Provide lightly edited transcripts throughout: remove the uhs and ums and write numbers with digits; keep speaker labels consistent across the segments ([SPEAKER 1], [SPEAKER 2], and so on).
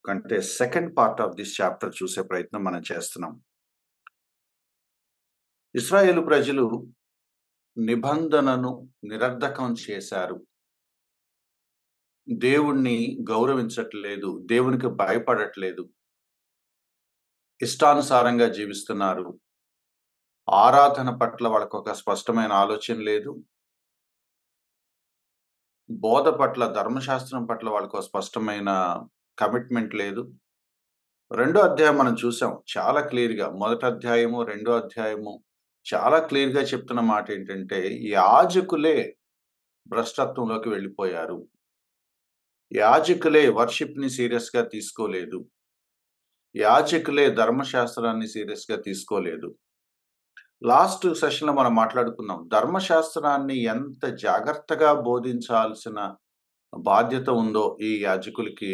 [SPEAKER 1] కంటే second part of this chapter చూసే ప్రయత్నం మనం చేస్తున్నాం. ఇశ్రాయేలు ప్రజలు నిబంధనను నిరర్ధకం చేశారు. దేవుణ్ణి గౌరవించట్లేదు. దేవునికి భయపడట్లేదు. ఇష్టానుసారంగా జీవిస్తున్నారు. ఆరాధన పట్ల వాళ్ళకొక స్పష్టమైన ఆలోచన లేదు. బోధ పట్ల, ధర్మశాస్త్రం పట్ల వాళ్ళకో స్పష్టమైన కమిట్మెంట్ లేదు. రెండో అధ్యాయం మనం చూసాం చాలా క్లియర్‌గా. మొదటి అధ్యాయము, రెండో అధ్యాయము చాలా క్లియర్‌గా చెప్తున్న మాటేంటంటే, యాజకులే భ్రష్టత్వంలోకి వెళ్ళిపోయారు. యాజకులే వర్షిప్‌ని సీరియస్‌గా తీసుకోలేదు. యాజకులే ధర్మశాస్త్రాన్ని సీరియస్‌గా తీసుకోలేదు. లాస్ట్ సెషన్‌లో మనం మాట్లాడుకున్నాం. ధర్మశాస్త్రాన్ని ఎంత జాగ్రత్తగా బోధించాల్సిన బాధ్యత ఉందో ఈ యాజకులకి,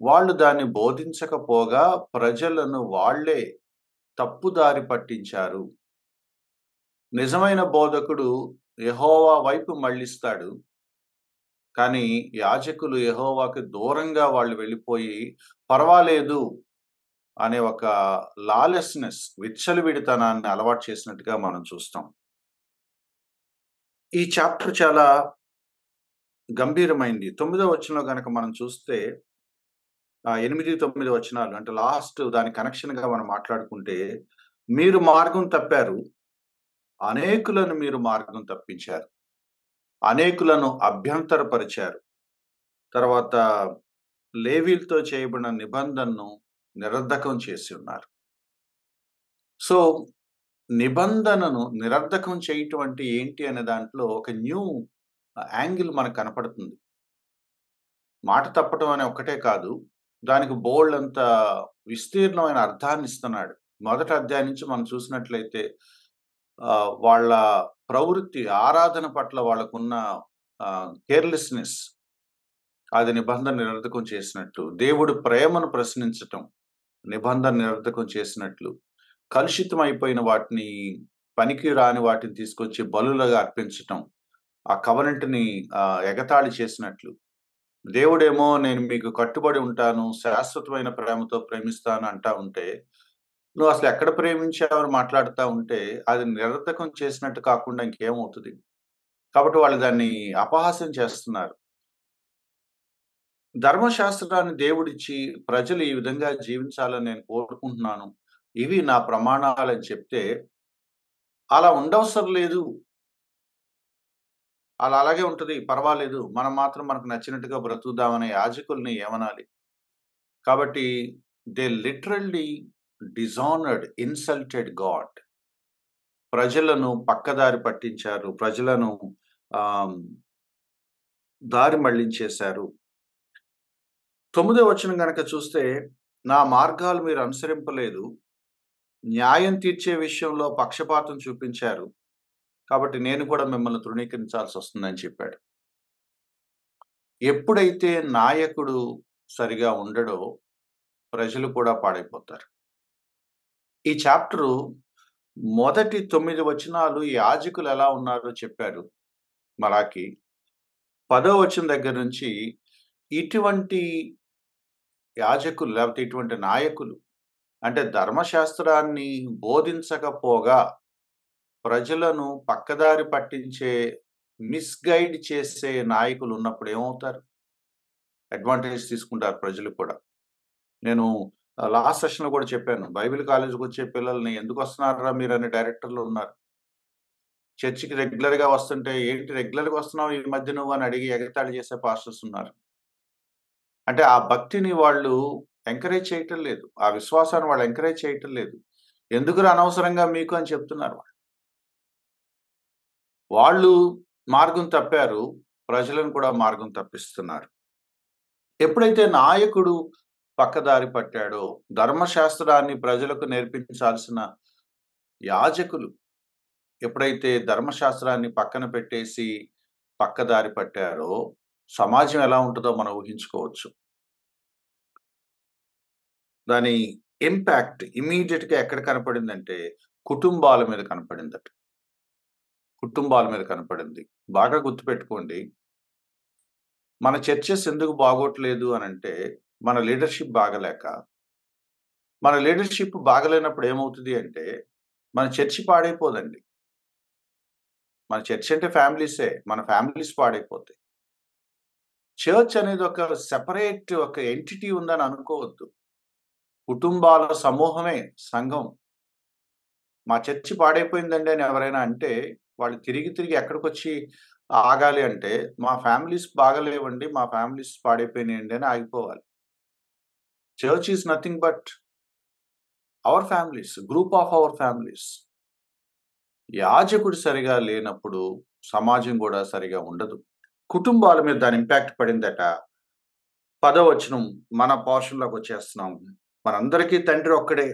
[SPEAKER 1] వాళ్ళు దాన్ని బోధించకపోగా ప్రజలను వాళ్ళే తప్పుదారి పట్టించారు. నిజమైన బోధకుడు యెహోవా వైపు మళ్ళిస్తాడు. కానీ యాజకులు యెహోవాకి దూరంగా వాళ్ళు వెళ్ళిపోయి, పర్వాలేదు అనే ఒక లాలెస్‌నెస్, విచ్చలవిడితనాన్ని అలవాటు చేసినట్టుగా మనం చూస్తాం. ఈ చాప్టర్ చాలా గంభీరమైంది. 9వ వచనంలో గనక మనం చూస్తే 8, 9 వచనాలు అంటే లాస్ట్ దాని కనెక్షన్‌గా మనం మాట్లాడుకుంటే, మీరు మార్గం తప్పారు. అనేకులను మీరు మార్గం తప్పించారు. అనేకులను అభ్యంతరపరిచారు. తర్వాత లేవీయులతో చేయబడిన నిబంధనను నిరర్ధకం చేసి ఉన్నారు. సో, నిబంధనను నిరర్ధకం చేయటం అంటే ఏంటి అనే దాంట్లో ఒక న్యూ యాంగిల్ మనకు కనపడుతుంది. మాట తప్పటం అనే ఒక్కటే కాదు. దానికి బోలెడంత విస్తీర్ణమైన అర్థాన్ని ఇస్తున్నాడు. మొదటి అధ్యాయం నుంచి మనం చూసినట్లయితే వాళ్ళ ప్రవృత్తి, ఆరాధన పట్ల వాళ్ళకున్న కేర్‌లెస్‌నెస్ అది నిబంధన నిరర్ధకం చేసినట్టు. దేవుడి ప్రేమను ప్రశ్నించటం నిబంధన నిరర్ధకం చేసినట్లు. కలుషితం అయిపోయిన వాటిని, పనికి రాని వాటిని తీసుకొచ్చి బలులుగా అర్పించటం. ఆ కవనెంట్‌ని ఎగతాళి చేసినట్లు. దేవుడేమో నేను మీకు కట్టుబడి ఉంటాను, శాశ్వతమైన ప్రేమతో ప్రేమిస్తాను అంటా ఉంటే, నువ్వు అసలు ఎక్కడ ప్రేమించావని మాట్లాడుతా ఉంటే, అది నిరర్థకం చేసినట్టు కాకుండా ఇంకేమవుతది? కాబట్టి వాళ్ళు దాన్ని అపహాస్యం చేస్తున్నారు. ధర్మశాస్త్రాన్ని దేవుడిచ్చి ప్రజలు ఈ విధంగా జీవించాలని నేను కోరుకుంటున్నాను. ఇవి నా ప్రమాణాలని చెప్తే, అలా ఉండవసరం లేదు. అలా అలాగే ఉంటది. పర్వాలేదు. మనం మాత్రం మనకు నచ్చినట్టుగా బ్రతుకుదామనే యాజకుల్ని ఏమనాలి? కాబట్టి they literally dishonoured, insulted God. ప్రజలను పక్కదారి పట్టించారు. ప్రజలను ఆహ్, దారి మళ్లించేశారు. 9వ వచనం గనక చూస్తే, నా మార్గాలు మీరు అనుసరింపలేదు. న్యాయం తీర్చే విషయంలో పక్షపాతం చూపించారు. కాబట్టి నేను కూడా మిమ్మల్ని తృణీకరించాల్సొస్తుందని చెప్పాడు. ఎప్పుడైతే నాయకుడు సరిగా ఉండడో, ప్రజలు కూడా పాడైపోతారు. ఈ చాప్టరు మొదటి 9 వచనాలు యాజకులు ఎలా ఉన్నారో చెప్పారు మలాకి. 10వ వచనం దగ్గర నుంచి ఇటువంటి యాజకులు లేకపోతే ఇటువంటి నాయకులు అంటే ధర్మశాస్త్రాన్ని బోధించకపోగా ప్రజలను పక్కదారి పట్టించే, మిస్‌గైడ్ చేసే నాయకులు ఉన్నప్పుడు ఏమవుతారు? అడ్వాంటేజ్ తీసుకుంటారు ప్రజలు కూడా. నేను లాస్ట్ సెషన్‌లో కూడా చెప్పాను. బైబిల్ కాలేజ్‌కొచ్చే పిల్లల్ని ఎందుకొస్తున్నార్రా మీరనే డైరెక్టర్లు ఉన్నారు. చర్చికి రెగ్యులర్‌గా వస్తుంటే, ఏంటి రెగ్యులర్‌గా వస్తున్నావు ఈ మధ్య నువ్వు అని అడిగి ఎగతాళి చేసే పాస్టర్స్ ఉన్నారు. అంటే ఆ భక్తిని వాళ్ళు ఎంకరేజ్ చేయటం లేదు. ఆ విశ్వాసాన్ని వాళ్ళు ఎంకరేజ్ చేయటం లేదు. ఎందుకురా అనవసరంగా మీకు అని చెప్తున్నారు వాళ్ళు. వాళ్ళు మార్గం తప్పారు. ప్రజలను కూడా మార్గం తప్పిస్తున్నారు. ఎప్పుడైతే నాయకుడు పక్కదారి పట్టాడో, ధర్మశాస్త్రాన్ని ప్రజలకు నేర్పించాల్సిన యాజకులు ఎప్పుడైతే ధర్మశాస్త్రాన్ని పక్కన పెట్టేసి పక్కదారి పట్టారో, సమాజం ఎలా ఉంటదో మనం ఊహించుకోవచ్చు. దాని ఇంపాక్ట్ ఇమ్మీడియేట్‌గా ఎక్కడ కనపడిందంటే, కుటుంబాల మీద కనపడిందట. కుటుంబాల మీద కనపడింది. బాగా గుర్తుపెట్టుకోండి. మన చర్చెస్ ఎందుకు బాగోట్లేదు అనంటే, మన లీడర్‌షిప్ బాగాలేక, మన లీడర్‌షిప్ బాగాలేనప్పుడు ఏమవుతది అంటే, మన చర్చి పాడైపోదండి. మన చర్చ్ అంటే ఫ్యామిలీసే. మన ఫ్యామిలీస్ పాడైపోతాయి. చర్చ్ అనేది ఒక సెపరేట్ ఒక ఎంటిటీ ఉందని అనుకోవద్దు. కుటుంబాల సమూహమే సంఘం. మా చర్చి పాడైపోయిందండి అని ఎవరైనా అంటే, వాళ్ళు తిరిగి తిరిగి ఎక్కడికొచ్చి ఆగాలి అంటే, మా ఫ్యామిలీస్ బాగాలేవండి. మా ఫ్యామిలీస్ పాడైపోయినాయండి అని ఆగిపోవాలి. Church is nothing but our families. Group of our families. యాజకుడు సరిగా లేనప్పుడు సమాజం గూడా సరిగా ఉండదు. కుటుంబాల మీద దాని ఇంపాక్ట్ పడిందట. 10వ వచనం మన పోర్షన్‌లోకొచ్చేస్తున్నాం. మనందరికీ తండ్రి ఒక్కడే.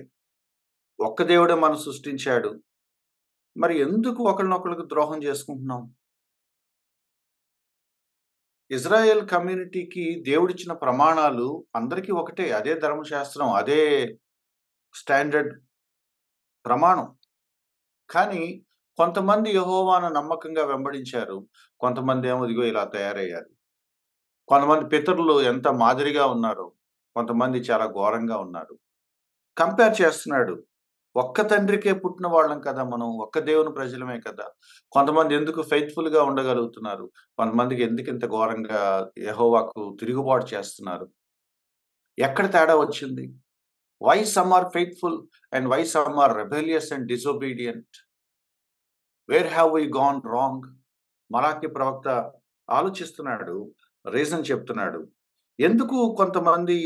[SPEAKER 1] ఒక్క దేవుడే మనను సృష్టించాడు. మరి ఎందుకు ఒకళ్ళనొకళ్ళకి ద్రోహం చేసుకుంటున్నాం? ఇజ్రాయెల్ కమ్యూనిటీకి దేవుడిచ్చిన ప్రమాణాలు అందరికీ ఒకటే. అదే ధర్మశాస్త్రం. అదే స్టాండర్డ్ ప్రమాణం. కానీ కొంతమంది యెహోవాను నమ్మకంగా వెంబడించారు. కొంతమందేమో ఇదిగో ఇలా తయారయ్యారు. కొంతమంది పితరులు ఎంత మాదిరిగా ఉన్నారో, కొంతమంది చాలా ఘోరంగా ఉన్నారు. కంపేర్ చేస్తున్నాడు. ఒక్క తండ్రికే పుట్టిన వాళ్ళం కదా మనం. ఒక్క దేవుని ప్రజలమే కదా! కొంతమంది ఎందుకు ఫెయిత్‌ఫుల్‌గా ఉండగలుగుతున్నారు. కొంతమందికి ఎందుకింత ఘోరంగా యెహోవాకు తిరుగుబాటు చేస్తున్నారు. ఎక్కడ తేడా వచ్చింది? Why some are faithful and why some are rebellious and disobedient? Where have we gone wrong? Malachi ప్రవక్త ఆలోచిస్తున్నాడు. రీజన్ చెప్తున్నాడు. ఎందుకు కొంతమంది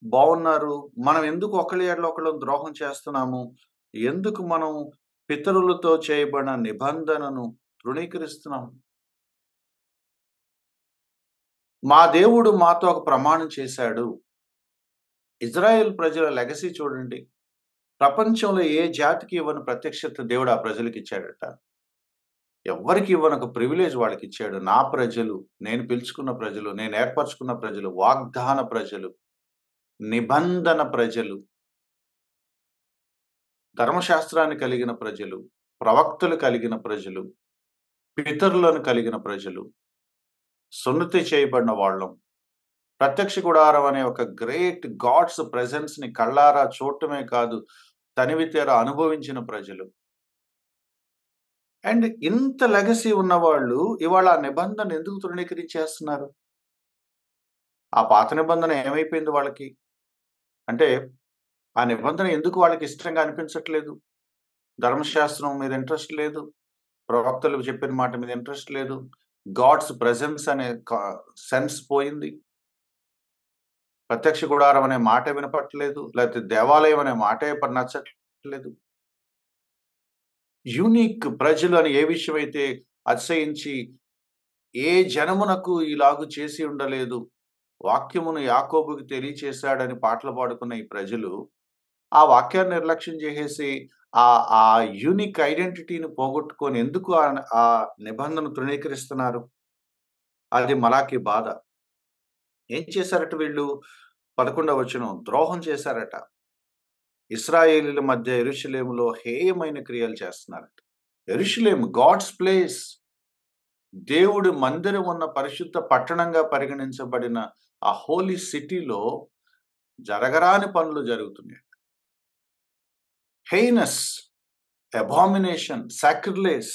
[SPEAKER 1] బావున్నారు? మనం ఎందుకు ఒకళ్ళ ఎడల ఒకళ్ళం ద్రోహం చేస్తున్నాము? ఎందుకు మనం పితరులతో చేయబడిన నిబంధనను తృణీకరిస్తున్నాం? మా దేవుడు మాతో ఒక ప్రమాణం చేశాడు. ఇజ్రాయెల్ ప్రజల లెగసీ చూడండి. ప్రపంచంలో ఏ జాతికి ఇవ్వని ప్రత్యక్షత దేవుడు ఆ ప్రజలకిచ్చాడట. ఎవ్వరికి ఇవ్వని ఒక ప్రివిలేజ్ వాళ్ళకిచ్చాడు. నా ప్రజలు, నేను పిలుచుకున్న ప్రజలు, నేను ఏర్పరచుకున్న ప్రజలు, వాగ్దాన ప్రజలు, నిబంధన ప్రజలు, ధర్మశాస్త్రాన్ని కలిగిన ప్రజలు, ప్రవక్తలు కలిగిన ప్రజలు, పితరులను కలిగిన ప్రజలు, సున్నతి చేయబడిన వాళ్ళం. ప్రత్యక్ష గుడారం అనే ఒక గ్రేట్ గాడ్స్ ప్రెజెన్స్‌ని కళ్ళారా చూడటమే కాదు, తనివి తీరా అనుభవించిన ప్రజలు. అండ్ ఇంత లెగసీ ఉన్నవాళ్ళు ఇవాళ ఆ నిబంధన ఎందుకు తృణీకరించేస్తున్నారు? ఆ పాత నిబంధన ఏమైపోయింది వాళ్ళకి? అంటే ఆ నిబంధన ఎందుకు వాళ్ళకి ఇష్టంగా అనిపించట్లేదు? ధర్మశాస్త్రం మీద ఇంట్రెస్ట్ లేదు. ప్రవక్తలు చెప్పిన మాట మీద ఇంట్రెస్ట్ లేదు. గాడ్స్ ప్రెజెన్స్ అనే సెన్స్ పోయింది. ప్రత్యక్ష గుడారం అనే మాట వినపట్లేదు. లేకపోతే దేవాలయం అనే మాటే నచ్చట్లేదు. యూనిక్ ప్రజలు అని ఏ విషయమైతే అతిశయించి, ఏ జనమునకు ఇలాగు చేసి ఉండలేదు. వాక్యమును యాకోబుకి తెలియచేశాడని పాటలు పాడుకున్న ఈ ప్రజలు, ఆ వాక్యాన్ని నిర్లక్ష్యం చేసేసి, ఆ యూనిక్ ఐడెంటిటీని పోగొట్టుకొని ఎందుకు ఆ నిబంధన తృణీకరిస్తున్నారు? అది మలాకి బాధ. ఏం చేశారట వీళ్ళు? 11వ వచనం ద్రోహం చేశారట. ఇశ్రాయేలీయుల మధ్య యెరూషలేములో హేయమైన క్రియలు చేస్తున్నారట. యెరూషలేము గాడ్స్ ప్లేస్. దేవుడి మందిరం ఉన్న పరిశుద్ధ పట్టణంగా పరిగణించబడిన ఆ హోలీ సిటీలో జరగరాని పనులు జరుగుతున్నాయి. హెయినస్, అబామినేషన్, సాక్రిలేజ్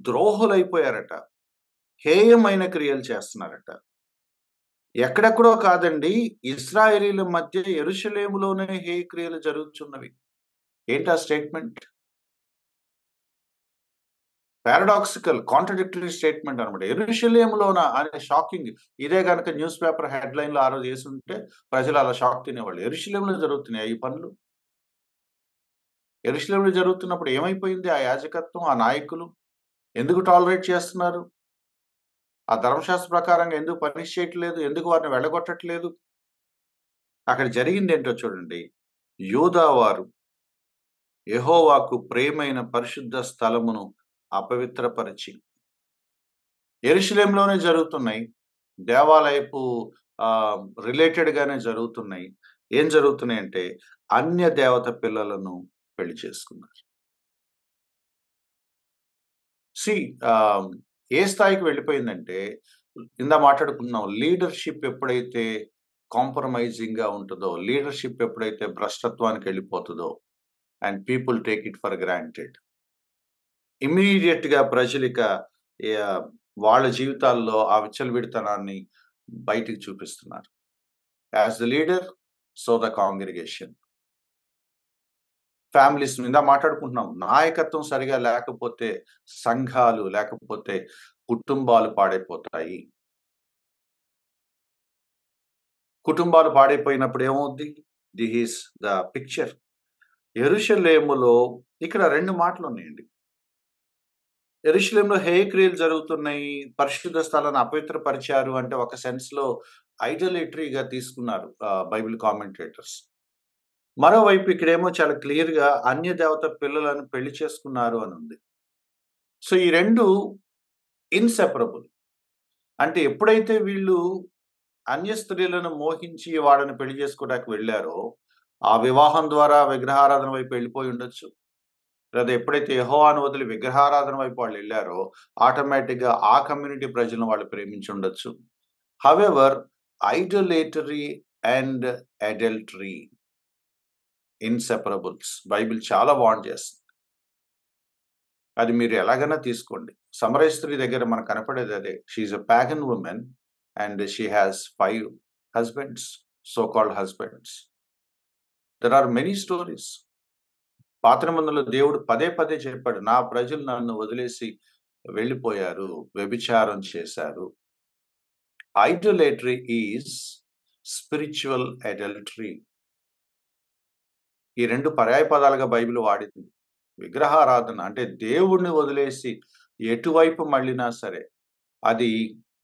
[SPEAKER 1] ద్రోహులైపోయారట. హేయమైన క్రియలు చేస్తున్నారట. ఎక్కడెక్కడో కాదండి. ఇశ్రాయేలీయుల మధ్య యెరూషలేములోనే హేయ క్రియలు జరుగుతున్నవి. ఏంటా స్టేట్‌మెంట్? పారాడాక్సికల్, కాంట్రడిక్టరీ స్టేట్‌మెంట్ అన్నమాట. యెరూషలేములోనా అనే షాకింగ్. ఇదే గనక న్యూస్ పేపర్ హెడ్‌లైన్‌లో ఆ రోజు యేసుంటే ప్రజలు అలా షాక్ తినేవాళ్ళు. యెరూషలేములో జరుగుతున్నాయా ఈ పనులు? యెరూషలేములో జరుగుతున్నప్పుడు ఏమైపోయింది ఆ యాజకత్వం, ఆ నాయకులు? ఎందుకు టాలరేట్ చేస్తున్నారు? ఆ ధర్మశాస్త్ర ప్రకారంగా ఎందుకు పనిష్ చేయట్లేదు? ఎందుకు వారిని వెళ్ళగొట్టట్లేదు? అక్కడ జరిగిందేంటో చూడండి. యూదా వారు యెహోవాకు ప్రియమైన పరిశుద్ధ స్థలమును అపవిత్రపరిచి యెరూషలేములోనే జరుగుతున్నాయి. దేవాలయపు రిలేటెడ్ గానే జరుగుతున్నాయి. ఏం జరుగుతున్నాయంటే అన్య దేవత పిల్లలను పెళ్లి చేసుకున్నారు. సీ ఆహ్, ఏ స్థాయికి వెళ్ళిపోయిందంటే మాట్లాడుకున్నాం. లీడర్‌షిప్ ఎప్పుడైతే కాంప్రమైజింగ్‌గా ఉంటదో, లీడర్‌షిప్ ఎప్పుడైతే భ్రష్టత్వానికెళ్ళిపోతదో and people take it for granted. ఇమ్మీడియేట్‌గా ప్రజలిక యాహ్, వాళ్ళ జీవితాల్లో ఆ విచ్చలవిడితనాన్ని బయటికి చూపిస్తున్నారు. As the leader, so the congregation. Families మాట్లాడుకుంటున్నాం. నాయకత్వం సరిగా లేకపోతే సంఘాలు, లేకపోతే కుటుంబాలు పాడైపోతాయి. కుటుంబాలు పాడైపోయినప్పుడు ఏమవుద్ది? This is the picture. యెరూషలేములో ఇక్కడ 2 మాటలున్నాయండి. యెరూషలేములో హేయక్రియలు జరుగుతున్నాయి. పరిశుద్ధ స్థలాన్ని అపవిత్రపరిచారు అంటే ఒక సెన్స్‌లో ఐడోలేటరీగా తీసుకున్నారు బైబిల్ కామెంటేటర్స్. మరోవైపు ఇక్కడేమో చాలా క్లియర్‌గా అన్య దేవత పిల్లలను పెళ్లి చేసుకున్నారు అనుంది. సో, ఈ 2 ఇన్‌సెపరబుల్. అంటే ఎప్పుడైతే వీళ్ళు అన్య స్త్రీలను మోహించి వాళ్ళని పెళ్లి చేసుకోవడానికి వెళ్లారో, ఆ వివాహం ద్వారా విగ్రహారాధన వైపు వెళ్ళిపోయి ఉండొచ్చు. లేదా ఎప్పుడైతే యెహోవాను వదిలి విగ్రహారాధన వైపు వాళ్ళెళ్లారో, ఆటోమేటిక్‌గా ఆ కమ్యూనిటీ ప్రజలను వాళ్ళు ప్రేమించుండొచ్చు. However idolatry and adultery inseparables. Bible చాలా వార్న్ చేస్తుంది. అది మీరు ఎలాగైనా తీసుకోండి. సమరయ స్త్రీ దగ్గర మనకు కనపడేది అదే. She is a pagan woman and she has 5 husbands, so called husbands. There are many stories. పాత నిబంధనలో దేవుడు పదే పదే చెప్పాడు. నా ప్రజలు నన్ను వదిలేసి వెళ్ళిపోయారు. వ్యభిచారం చేశారు. Idolatry is spiritual adultery. ఈ 2 పర్యాయ పదాలుగా బైబిల్ వాడింది. విగ్రహారాధన అంటే దేవుడిని వదిలేసి ఎటువైపు మళ్ళినా సరే అది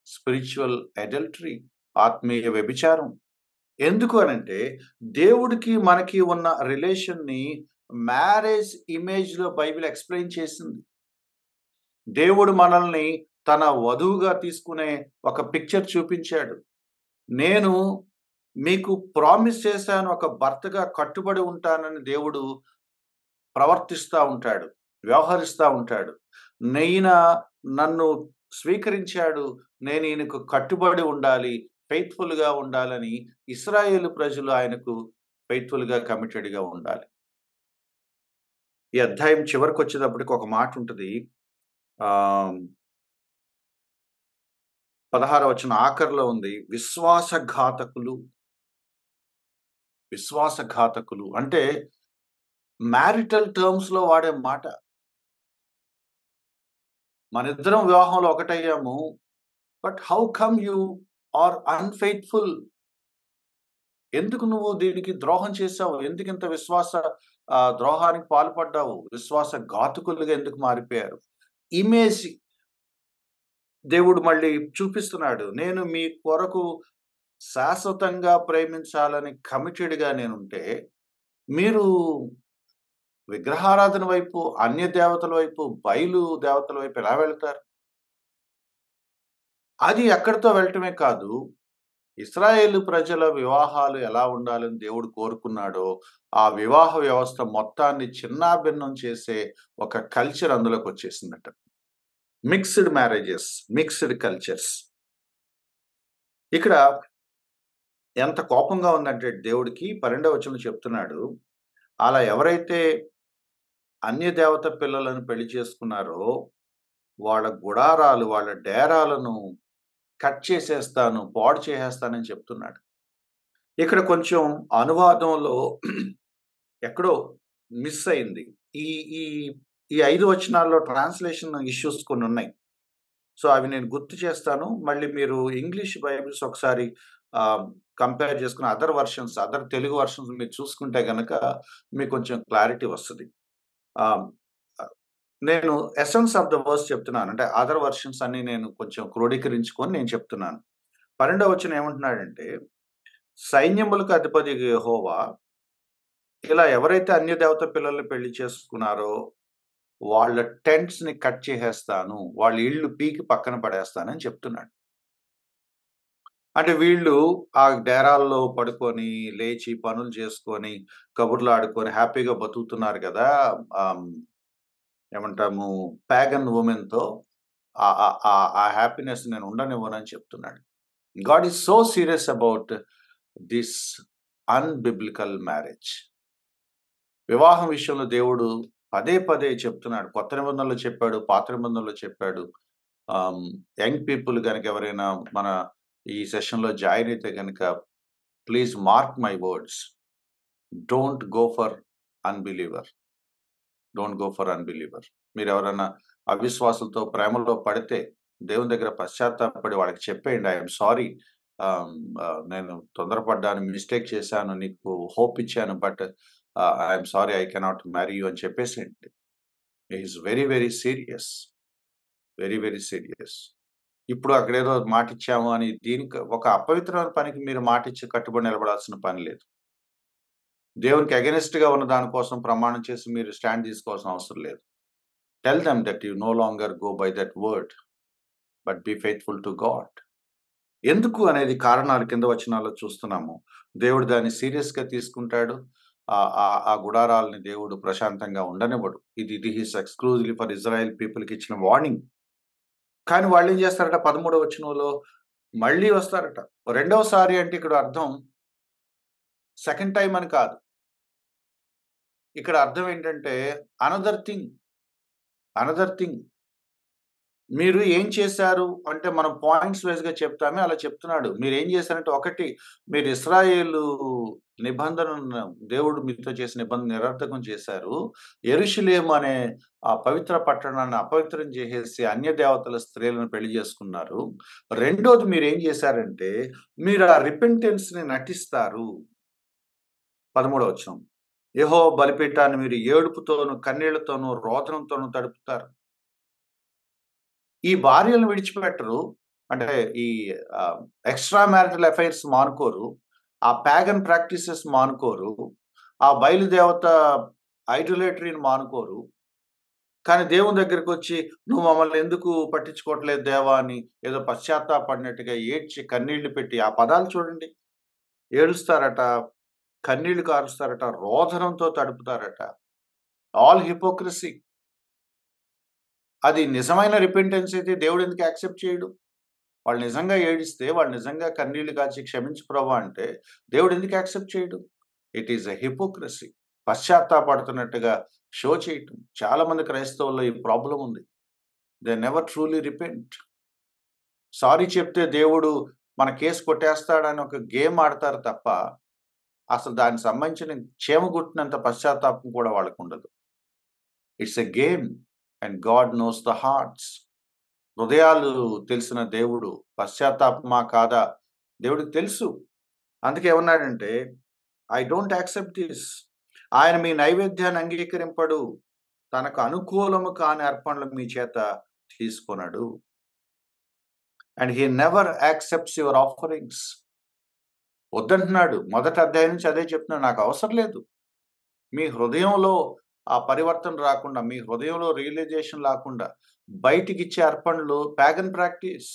[SPEAKER 1] స్పిరిచ్యువల్ అడల్టరీ, ఆత్మీయ వ్యభిచారం. ఎందుకు అనంటే దేవుడికి మనకి ఉన్న రిలేషన్‌ని మ్యారేజ్ ఇమేజ్‌లో బైబిల్ ఎక్స్‌ప్లెయిన్ చేసింది. దేవుడు మనల్ని తన వధువుగా తీసుకునే ఒక పిక్చర్ చూపించాడు. నేను మీకు ప్రామిస్ చేశాను, ఒక భర్తగా కట్టుబడి ఉంటానని దేవుడు ప్రవర్తిస్తా ఉంటాడు. వ్యవహరిస్తా ఉంటాడు. ఈయన నన్ను స్వీకరించాడు. నేను ఈయనకు కట్టుబడి ఉండాలి. ఫెయిత్‌ఫుల్‌గా ఉండాలని ఇశ్రాయేలు ప్రజలు ఆయనకు ఫెయిత్‌ఫుల్‌గా, కమిటెడ్‌గా ఉండాలి. ఈ అధ్యాయం చివరికొచ్చేటప్పటికి ఒక మాటుంటది. ఆహ్, 16వ వచనం ఆఖరిలో ఉంది. విశ్వాసఘాతకులు అంటే మ్యారిటల్ టర్మ్స్‌లో వాడే మాట. మనిద్దరం వివాహంలో ఒకటయ్యాము. But how come you are unfaithful? ఎందుకు నువ్వు దీనికి ద్రోహం చేశావు? ఎందుకింత ద్రోహానికి పాల్పడ్డావు? విశ్వాసఘాతకులుగా ఎందుకు మారిపోయారు? ఇమేజ్ దేవుడు మళ్ళీ చూపిస్తున్నాడు. నేను మీ కొరకు శాశ్వతంగా ప్రేమించాలని కమిటెడ్‌గా నేనుంటే, మీరు విగ్రహారాధన వైపు, అన్య దేవతల వైపు, బయలు దేవతల వైపు ఎలా వెళ్తారు? అది అక్కడితో వెళ్ళటమే కాదు, ఇశ్రాయేలు ప్రజల వివాహాలు ఎలా ఉండాలని దేవుడు కోరుకున్నాడో, ఆ వివాహ వ్యవస్థ మొత్తాన్ని చిన్నాభిన్నం చేసే ఒక కల్చర్ అందులోకొచ్చేసిందట. Mixed marriages, mixed cultures. ఇక్కడ ఎంత కోపంగా ఉందంటే దేవుడికి 12వ వచనంలో చెప్తున్నాడు. అలా ఎవరైతే అన్య దేవత పిల్లలను పెళ్లి చేసుకున్నారో, వాళ్ళ గుడారాలు, వాళ్ళ డేరాలను కట్ చేసేస్తాను, పాడు చేసేస్తానని చెప్తున్నాడు. ఇక్కడ కొంచెం అనువాదంలో ఎక్కడో మిస్ అయింది. ఈ ఈ ఈ 5 వచనాల్లో ట్రాన్స్‌లేషన్ ఇష్యూస్ కొన్నున్నాయి. సో, అవి నేను గుర్తు చేస్తాను. మళ్ళీ మీరు ఇంగ్లీష్ బైబిల్స్ ఒకసారి ఆహ్, కంపేర్ చేసుకొని అదర్ తెలుగు వెర్షన్స్ మీరు చూసుకుంటే గనక మీకు కొంచెం క్లారిటీ వస్తది. ఆహ్, నేను ఎసెన్స్ ఆఫ్ ద వర్స్ చెప్తున్నాను. అంటే అదర్ వెర్షన్స్ అన్ని నేను కొంచెం క్రోడీకరించుకొని నేను చెప్తున్నాను. 12వ వచనం ఏమంటున్నాడంటే, సైన్యములకు అధిపతియగు యెహోవా ఇలా ఎవరైతే అన్య దేవత పిల్లల్ని పెళ్లి చేసుకున్నారో, వాళ్ళ టెంట్స్‌ని కట్ చేసేస్తాను. వాళ్ళ ఇళ్ళు పీకి పక్కన పడేస్తానని చెప్తున్నాడు. అంటే వీళ్ళు ఆ డేరాల్లో పడుకొని, లేచి పనులు చేసుకొని, కబుర్లాడుకొని హ్యాపీగా బతుకుతున్నారు గదా! ఆహ్, ఏమంటాము పాగన్ వుమెన్‌తో. ఆ హ్యాపీనెస్ నేను ఉండనివ్వనని చెప్తున్నాడు. God is so serious about this unbiblical marriage. వివాహం విషయంలో దేవుడు పదే పదే చెప్తున్నాడు. కొత్త నిబంధనలో చెప్పాడు, పాత నిబంధనలో చెప్పాడు. యంగ్ పీపుల్ గనక ఎవరైనా మన ఈ సెషన్‌లో జాయిన్ అయితే గనక please mark my words. Don't go for unbeliever. Don't go for unbeliever. మీరెవరన్నా అవిశ్వాసులతో ప్రేమలో పడితే దేవుని దగ్గర పశ్చాత్తాపపడి వాళ్ళకి చెప్పేయండి. I am sorry. నేను తొందరపడ్డాను, మిస్టేక్ చేశాను, నీకు హోప్ ఇచ్చాను. But I am sorry I cannot marry you అని చెప్పేసేయండి. He is very, very serious. Very, very serious. ఇప్పుడు అక్కడేదో మాటిచ్చాము అని దీనికి ఒక అపవిత్రమైన పనికి మీరు మాటిచ్చి కట్టుబడి నిలబడాల్సిన పని లేదు. దేవునికి అగైనెస్ట్‌గా ఉన్న దాని కోసం ప్రమాణం చేసి మీరు స్టాండ్ తీసుకోవాల్సిన అవసరం లేదు. Tell them that you no longer go by that word, but be faithful to God. ఎందుకు అనేది కారణాలు కింద వచనాల్లో చూస్తున్నాము. దేవుడు దాన్ని సీరియస్‌గా తీసుకుంటాడు. ఆ గుడారాల్ని దేవుడు ప్రశాంతంగా ఉండనివ్వడు. ఇది హిస్ ఎక్స్‌క్లూజివ్‌లీ ఫర్ ఇజ్రాయెల్ పీపుల్‌కి ఇచ్చిన వార్నింగ్. కానీ వాళ్ళేం చేస్తారట 13వ వచనంలో మళ్ళీ వస్తారట. రెండోసారి అంటే ఇక్కడ అర్థం సెకండ్ టైమ్ అని కాదు. ఇక్కడ అర్థం ఏంటంటే అనదర్ థింగ్. Another thing. మీరు ఏం చేశారు అంటే మనం పాయింట్స్ వైస్‌గా చెప్తామే అలా చెప్తున్నాడు. మీరేం చేశారంటే ఒకటి మీరు ఇశ్రాయేలు నిబంధనను దేవుడు మీతో చేసిన నిబంధన నిరర్థకం చేశారు. యెరూషలేము అనే ఆ పవిత్ర పట్టణాన్ని అపవిత్రం చేసేసి అన్య దేవతల స్త్రీలను పెళ్లి చేసుకున్నారు. రెండోది మీరేం చేశారంటే మీరు ఆ రిపెంటెన్స్‌ని నటిస్తారు. 13వ వచనం. యెహోవా బలిపీఠాన్ని మీరు ఏడుపుతోను, కన్నీళ్లతోను, రోదనంతోను తడుపుతారు. ఈ భార్యలను విడిచిపెట్టరు. అంటే ఈ ఎక్స్‌ట్రా మ్యారిటల్ అఫైర్స్ మానుకోరు. ఆ పాగన్ ప్రాక్టీసెస్ మానుకోరు. ఆ బయలుదేవత ఐడోలేటరీని మానుకోరు. కానీ దేవుని దగ్గరకొచ్చి "నువ్వు మమ్మల్ని ఎందుకు పట్టించుకోవట్లేదు దేవా" అని ఏదో పశ్చాత్తాపడినట్టుగా ఏడ్చి కన్నీళ్లు పెట్టి ఆ పదాలు చూడండి. ఏడుస్తారట, కన్నీళ్లు కారుస్తారట, రోదనంతో తడుపుతారట. All hypocrisy. అది నిజమైన రిపెంటెన్స్ అయితే దేవుడు ఎందుకు యాక్సెప్ట్ చేయడు? వాళ్ళు నిజంగా ఏడిస్తే, వాళ్ళు నిజంగా కన్నీళ్లు కార్చి క్షమించు ప్రభా అంటే, దేవుడు ఎందుకు యాక్సెప్ట్ చేయడు? It is a hypocrisy. పశ్చాత్తాపడుతున్నట్టుగా షో చేయటం. చాలా మంది క్రైస్తవుల్లో ఈ ప్రాబ్లమ్ ఉంది. They never truly repent. Sorry చెప్తే దేవుడు మన కేస్ కొట్టేస్తాడని ఒక గేమ్ ఆడతారు తప్ప, అసలు దానికి సంబంధించిన చీమ కుట్టినంత పశ్చాత్తాపం కూడా వాళ్ళకుండదు. It's a game and God knows the hearts. హృదయాలు తెలిసిన దేవుడు. పశ్చాత్తాపమా కాదా దేవుడికి తెలుసు. అందుకే ఏమన్నాడంటే, ఐ డోంట్ యాక్సెప్ట్ దిస్. ఆయన మీ నైవేద్యాన్ని అంగీకరింపడు. తనకు అనుకూలము కాని అర్పణలు మీ చేత తీసుకొనడు. And he never accepts your offerings. వద్దంటున్నాడు. మొదటి అధ్యాయం నుంచి అదే చెప్తున్నాడు. నాకు అవసరం లేదు. మీ హృదయంలో ఆ పరివర్తన రాకుండా, మీ హృదయంలో రియలైజేషన్ రాకుండా బయటికిచ్చే అర్పణలు pagan practice.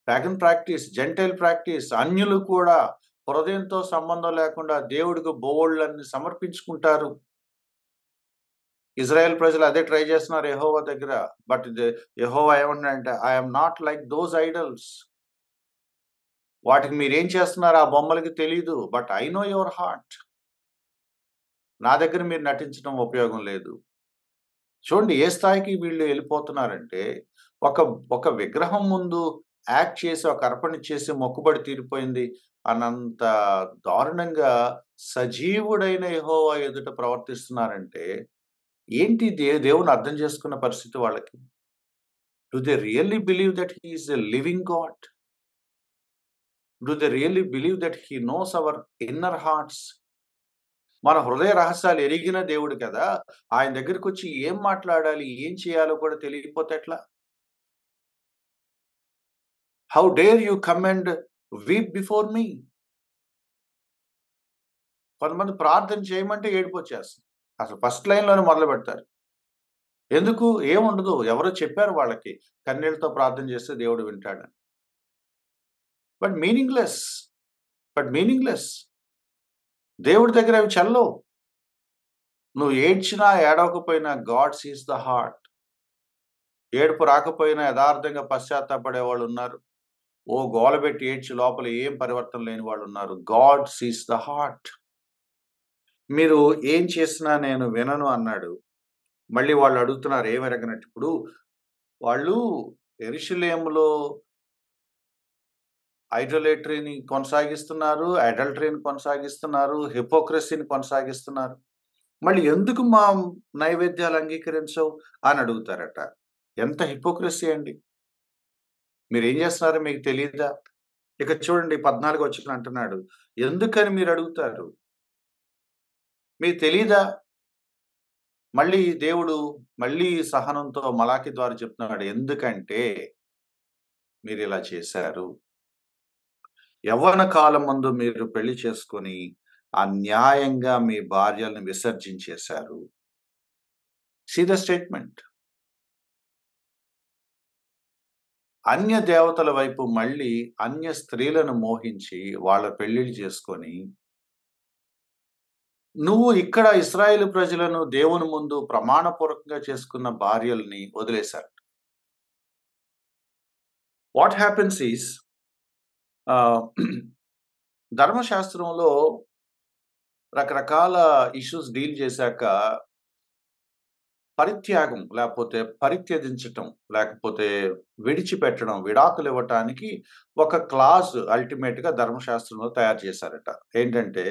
[SPEAKER 1] Pagan practice, gentile practice. అన్యులు కూడా హృదయంతో సంబంధం లేకుండా దేవుడికి బోవళ్ళన్ని సమర్పించుకుంటారు. ఇజ్రాయెల్ ప్రజలు అదే ట్రై చేస్తున్నారు యెహోవా దగ్గర. బట్ యెహోవా ఏమంటున్నాడంటే, I am not like those idols. వాటికి మీరేం చేస్తున్నారో ఆ బొమ్మలకి తెలీదు. But I know your heart. నా దగ్గర మీరు నటించడం ఉపయోగం లేదు. చూడండి ఏ స్థాయికి వీళ్ళు వెళ్ళిపోతున్నారంటే, ఒక ఒక విగ్రహం ముందు యాక్ట్ చేసి, ఒక అర్పణ చేసి మొక్కుబడి తీరిపోయింది అన్నంత దారుణంగా సజీవుడైన యెహోవా ఎదుట ప్రవర్తిస్తున్నారంటే, ఏంటి దేవుని అర్థం చేసుకున్న పరిస్థితి వాళ్ళకి? Do they really believe that he is a living God? Do they really believe that he nose hour inner hearts? మన హృదయ రహస్యాలు ఎరిగిన దేవుడు కదా! ఆయన దగ్గరికొచ్చి ఏం మాట్లాడాలి, ఏం చేయాలో కూడా తెలియకపోతే ఎట్లా? How dare you come and weep before me? కొంతమంది ప్రార్థన చేయమంటే ఏడుపొచ్చేస్తుంది. అసలు ఫస్ట్ లైన్‌లోనే మొదలుపెడతారు. ఎందుకు? ఏముండదు. ఎవరో చెప్పారు వాళ్ళకి. కన్నీళ్లతో ప్రార్థన చేస్తే దేవుడు వింటాడని. But meaningless. But meaningless. దేవుడి దగ్గర అవి చెల్లవు. నువ్వు ఏడ్చినా, ఏడవకపోయినా గాడ్ సీస్ ద హార్ట్. ఏడుపు రాకపోయినా యథార్థంగా పశ్చాత్తాపపడే వాళ్ళున్నారు. గోలబెట్టి ఏడ్చి లోపల ఏం పరివర్తన లేని వాళ్ళున్నారు. God sees the heart. మీరు ఏం చేసినా నేను వినను అన్నాడు. మళ్ళీ వాళ్ళు అడుగుతున్నారు ఏమెరగనట్టు. ఇప్పుడు వాళ్ళు యెరూషలేములో ఐడోలేట్రీని కొనసాగిస్తున్నారు. అడల్టరీని కొనసాగిస్తున్నారు. హిపోక్రసీని కొనసాగిస్తున్నారు. మళ్ళీ ఎందుకు మా నైవేద్యాలు అంగీకరించవు అని అడుగుతారట. ఎంత హిపోక్రసీ అండి. మీరేం చేస్తున్నారో మీకు తెలీదా? ఇక చూడండి 14 వచనం అంటున్నాడు. ఎందుకని మీరు అడుగుతారు? మీకు తెలీదా? మళ్ళీ దేవుడు మళ్ళీ సహనంతో మలాకి ద్వారా చెప్తున్నాడు. ఎందుకంటే మీరిలా చేశారు. యవ్వన కాలమందు మీరు పెళ్లి చేసుకొని, అన్యాయంగా మీ భార్యలను విసర్జించేశారు. See the statement. అన్య దేవతల వైపు మళ్ళీ అన్య స్త్రీలను మోహించి, వాళ్ళ పెళ్ళిళ్ళు చేసుకొని, నువ్వు ఇక్కడ ఇశ్రాయేలు ప్రజలను దేవుని ముందు ప్రమాణపూర్వకంగా చేసుకున్న భార్యల్ని వదిలేశారు. వాట్ హ్యాపెన్స్ ఈస్ ఆహ్, ధర్మశాస్త్రంలో రకరకాల ఇష్యూస్ డీల్ చేశాక పరిత్యాగం లేకపోతే పరిత్యజించటం, లేకపోతే విడిచిపెట్టడం, విడాకులివ్వటానికి ఒక క్లాజ్ అల్టిమేట్‌గా ధర్మశాస్త్రంలో తయారు చేశారట. ఏంటంటే,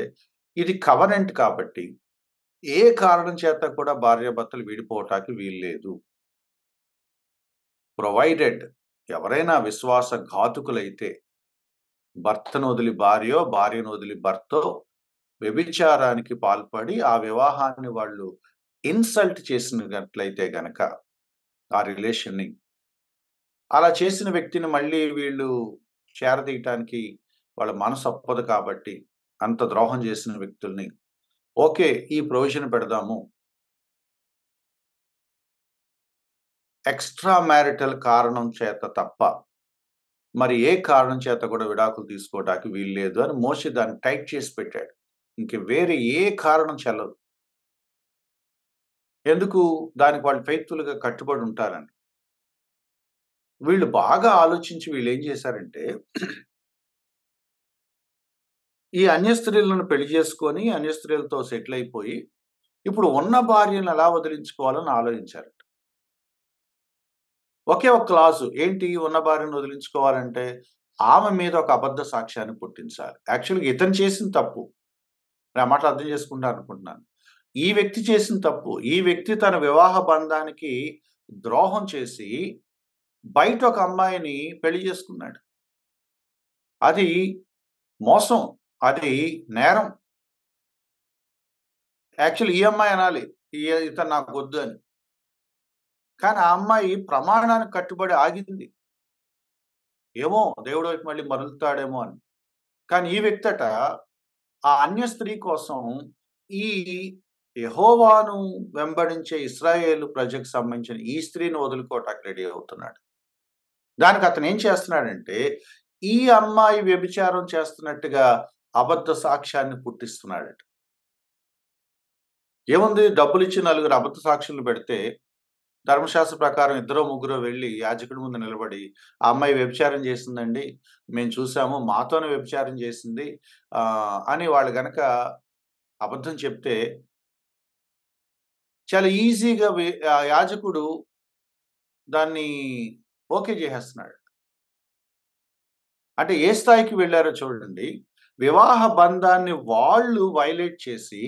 [SPEAKER 1] ఇది కవెనెంట్ కాబట్టి, ఏ కారణం చేత కూడా భార్యాభర్తలు విడిపోవటానికి వీల్లేదు. ప్రొవైడెడ్ ఎవరైనా విశ్వాసఘాతుకులైతే, భర్తను వదిలి భార్యో, భార్యను వదిలి భర్తో వ్యభిచారానికి పాల్పడి, ఆ వివాహాన్ని వాళ్ళు ఇన్సల్ట్ చేసినట్లయితే గనక, ఆ రిలేషన్‌ని అలా చేసిన వ్యక్తిని మళ్ళీ వీళ్ళు చేరదీయటానికి వాళ్ళ మనసు ఒప్పదు కాబట్టి, అంత ద్రోహం చేసిన వ్యక్తుల్ని, ఓకే. ఈ ప్రొవిజన్ పెడదాము. ఎక్స్‌ట్రా మ్యారిటల్ కారణం చేత తప్ప, మరి ఏ కారణం చేత కూడా విడాకులు తీసుకోవటానికి వీల్లేదు అని మోషే దాన్ని టైట్ చేసి పెట్టాడు. ఇంక వేరే ఏ కారణం చెల్లదు. ఎందుకు? దానికి వాళ్ళు ఫెయిత్‌ఫుల్‌గా కట్టుబడి ఉంటారని. వీళ్ళు బాగా ఆలోచించి వీళ్ళేం చేశారంటే ఈ అన్య స్త్రీలను పెళ్లి చేసుకొని, అన్య స్త్రీలతో సెటిల్ అయిపోయి, ఇప్పుడు ఉన్న భార్యను ఎలా వదిలించుకోవాలని ఆలోచించారట. ఒకే ఒక క్లాజు ఏంటి ఉన్న భార్యను వదిలించుకోవాలంటే, ఆమె మీద ఒక అబద్ధ సాక్ష్యాన్ని పుట్టించాలి. యాక్చువల్‌గా ఇతను చేసిన తప్పు. నా మాటలు అర్థం చేసుకుంటారనుకుంటున్నాను. ఈ వ్యక్తి చేసిన తప్పు. ఈ వ్యక్తి తన వివాహ బంధానికి ద్రోహం చేసి, బయట ఒక అమ్మాయిని పెళ్లి చేసుకున్నాడు. అది మోసం. అది నేరం. యాక్చువల్లీ ఈ అమ్మాయి అనాలి. ఇతను నాకొద్దు అని. కానీ ఆ అమ్మాయి ప్రమాణానికి కట్టుబడి ఆగింది. ఏమో దేవుడి వైపు మళ్ళీ మరలుతాడేమో అని. కానీ ఈ వ్యక్తట ఆ అన్య స్త్రీ కోసం ఈ యెహోవాను వెంబడించే ఇశ్రాయేలు ప్రజకు సంబంధించిన ఈ స్త్రీని వదులుకోవటానికి రెడీ అవుతున్నాడు. దానికి అతను ఏం చేస్తున్నాడంటే, ఈ అమ్మాయి వ్యభిచారం చేస్తున్నట్టుగా అబద్ధ సాక్ష్యాన్ని పుట్టిస్తున్నాడట. ఏముంది డబ్బులిచ్చి నలుగురు అబద్ధ సాక్షులు పెడితే ధర్మశాస్త్ర ప్రకారం ఇద్దరో, ముగ్గురో వెళ్లి యాజకుడి ముందు నిలబడి, "ఆ అమ్మాయి వ్యభిచారం చేసిందండి. మేము చూసాము. మాతోనే వ్యభిచారం చేసింది" అని వాళ్ళు గనక అబద్ధం చెప్తే, చాలా ఈజీగా యాజకుడు దాన్ని ఓకే చేసేస్తున్నాడు. అంటే ఏ స్థాయికి వెళ్లారో చూడండి. వివాహ బంధాన్ని వాళ్ళు వయలేట్ చేసి,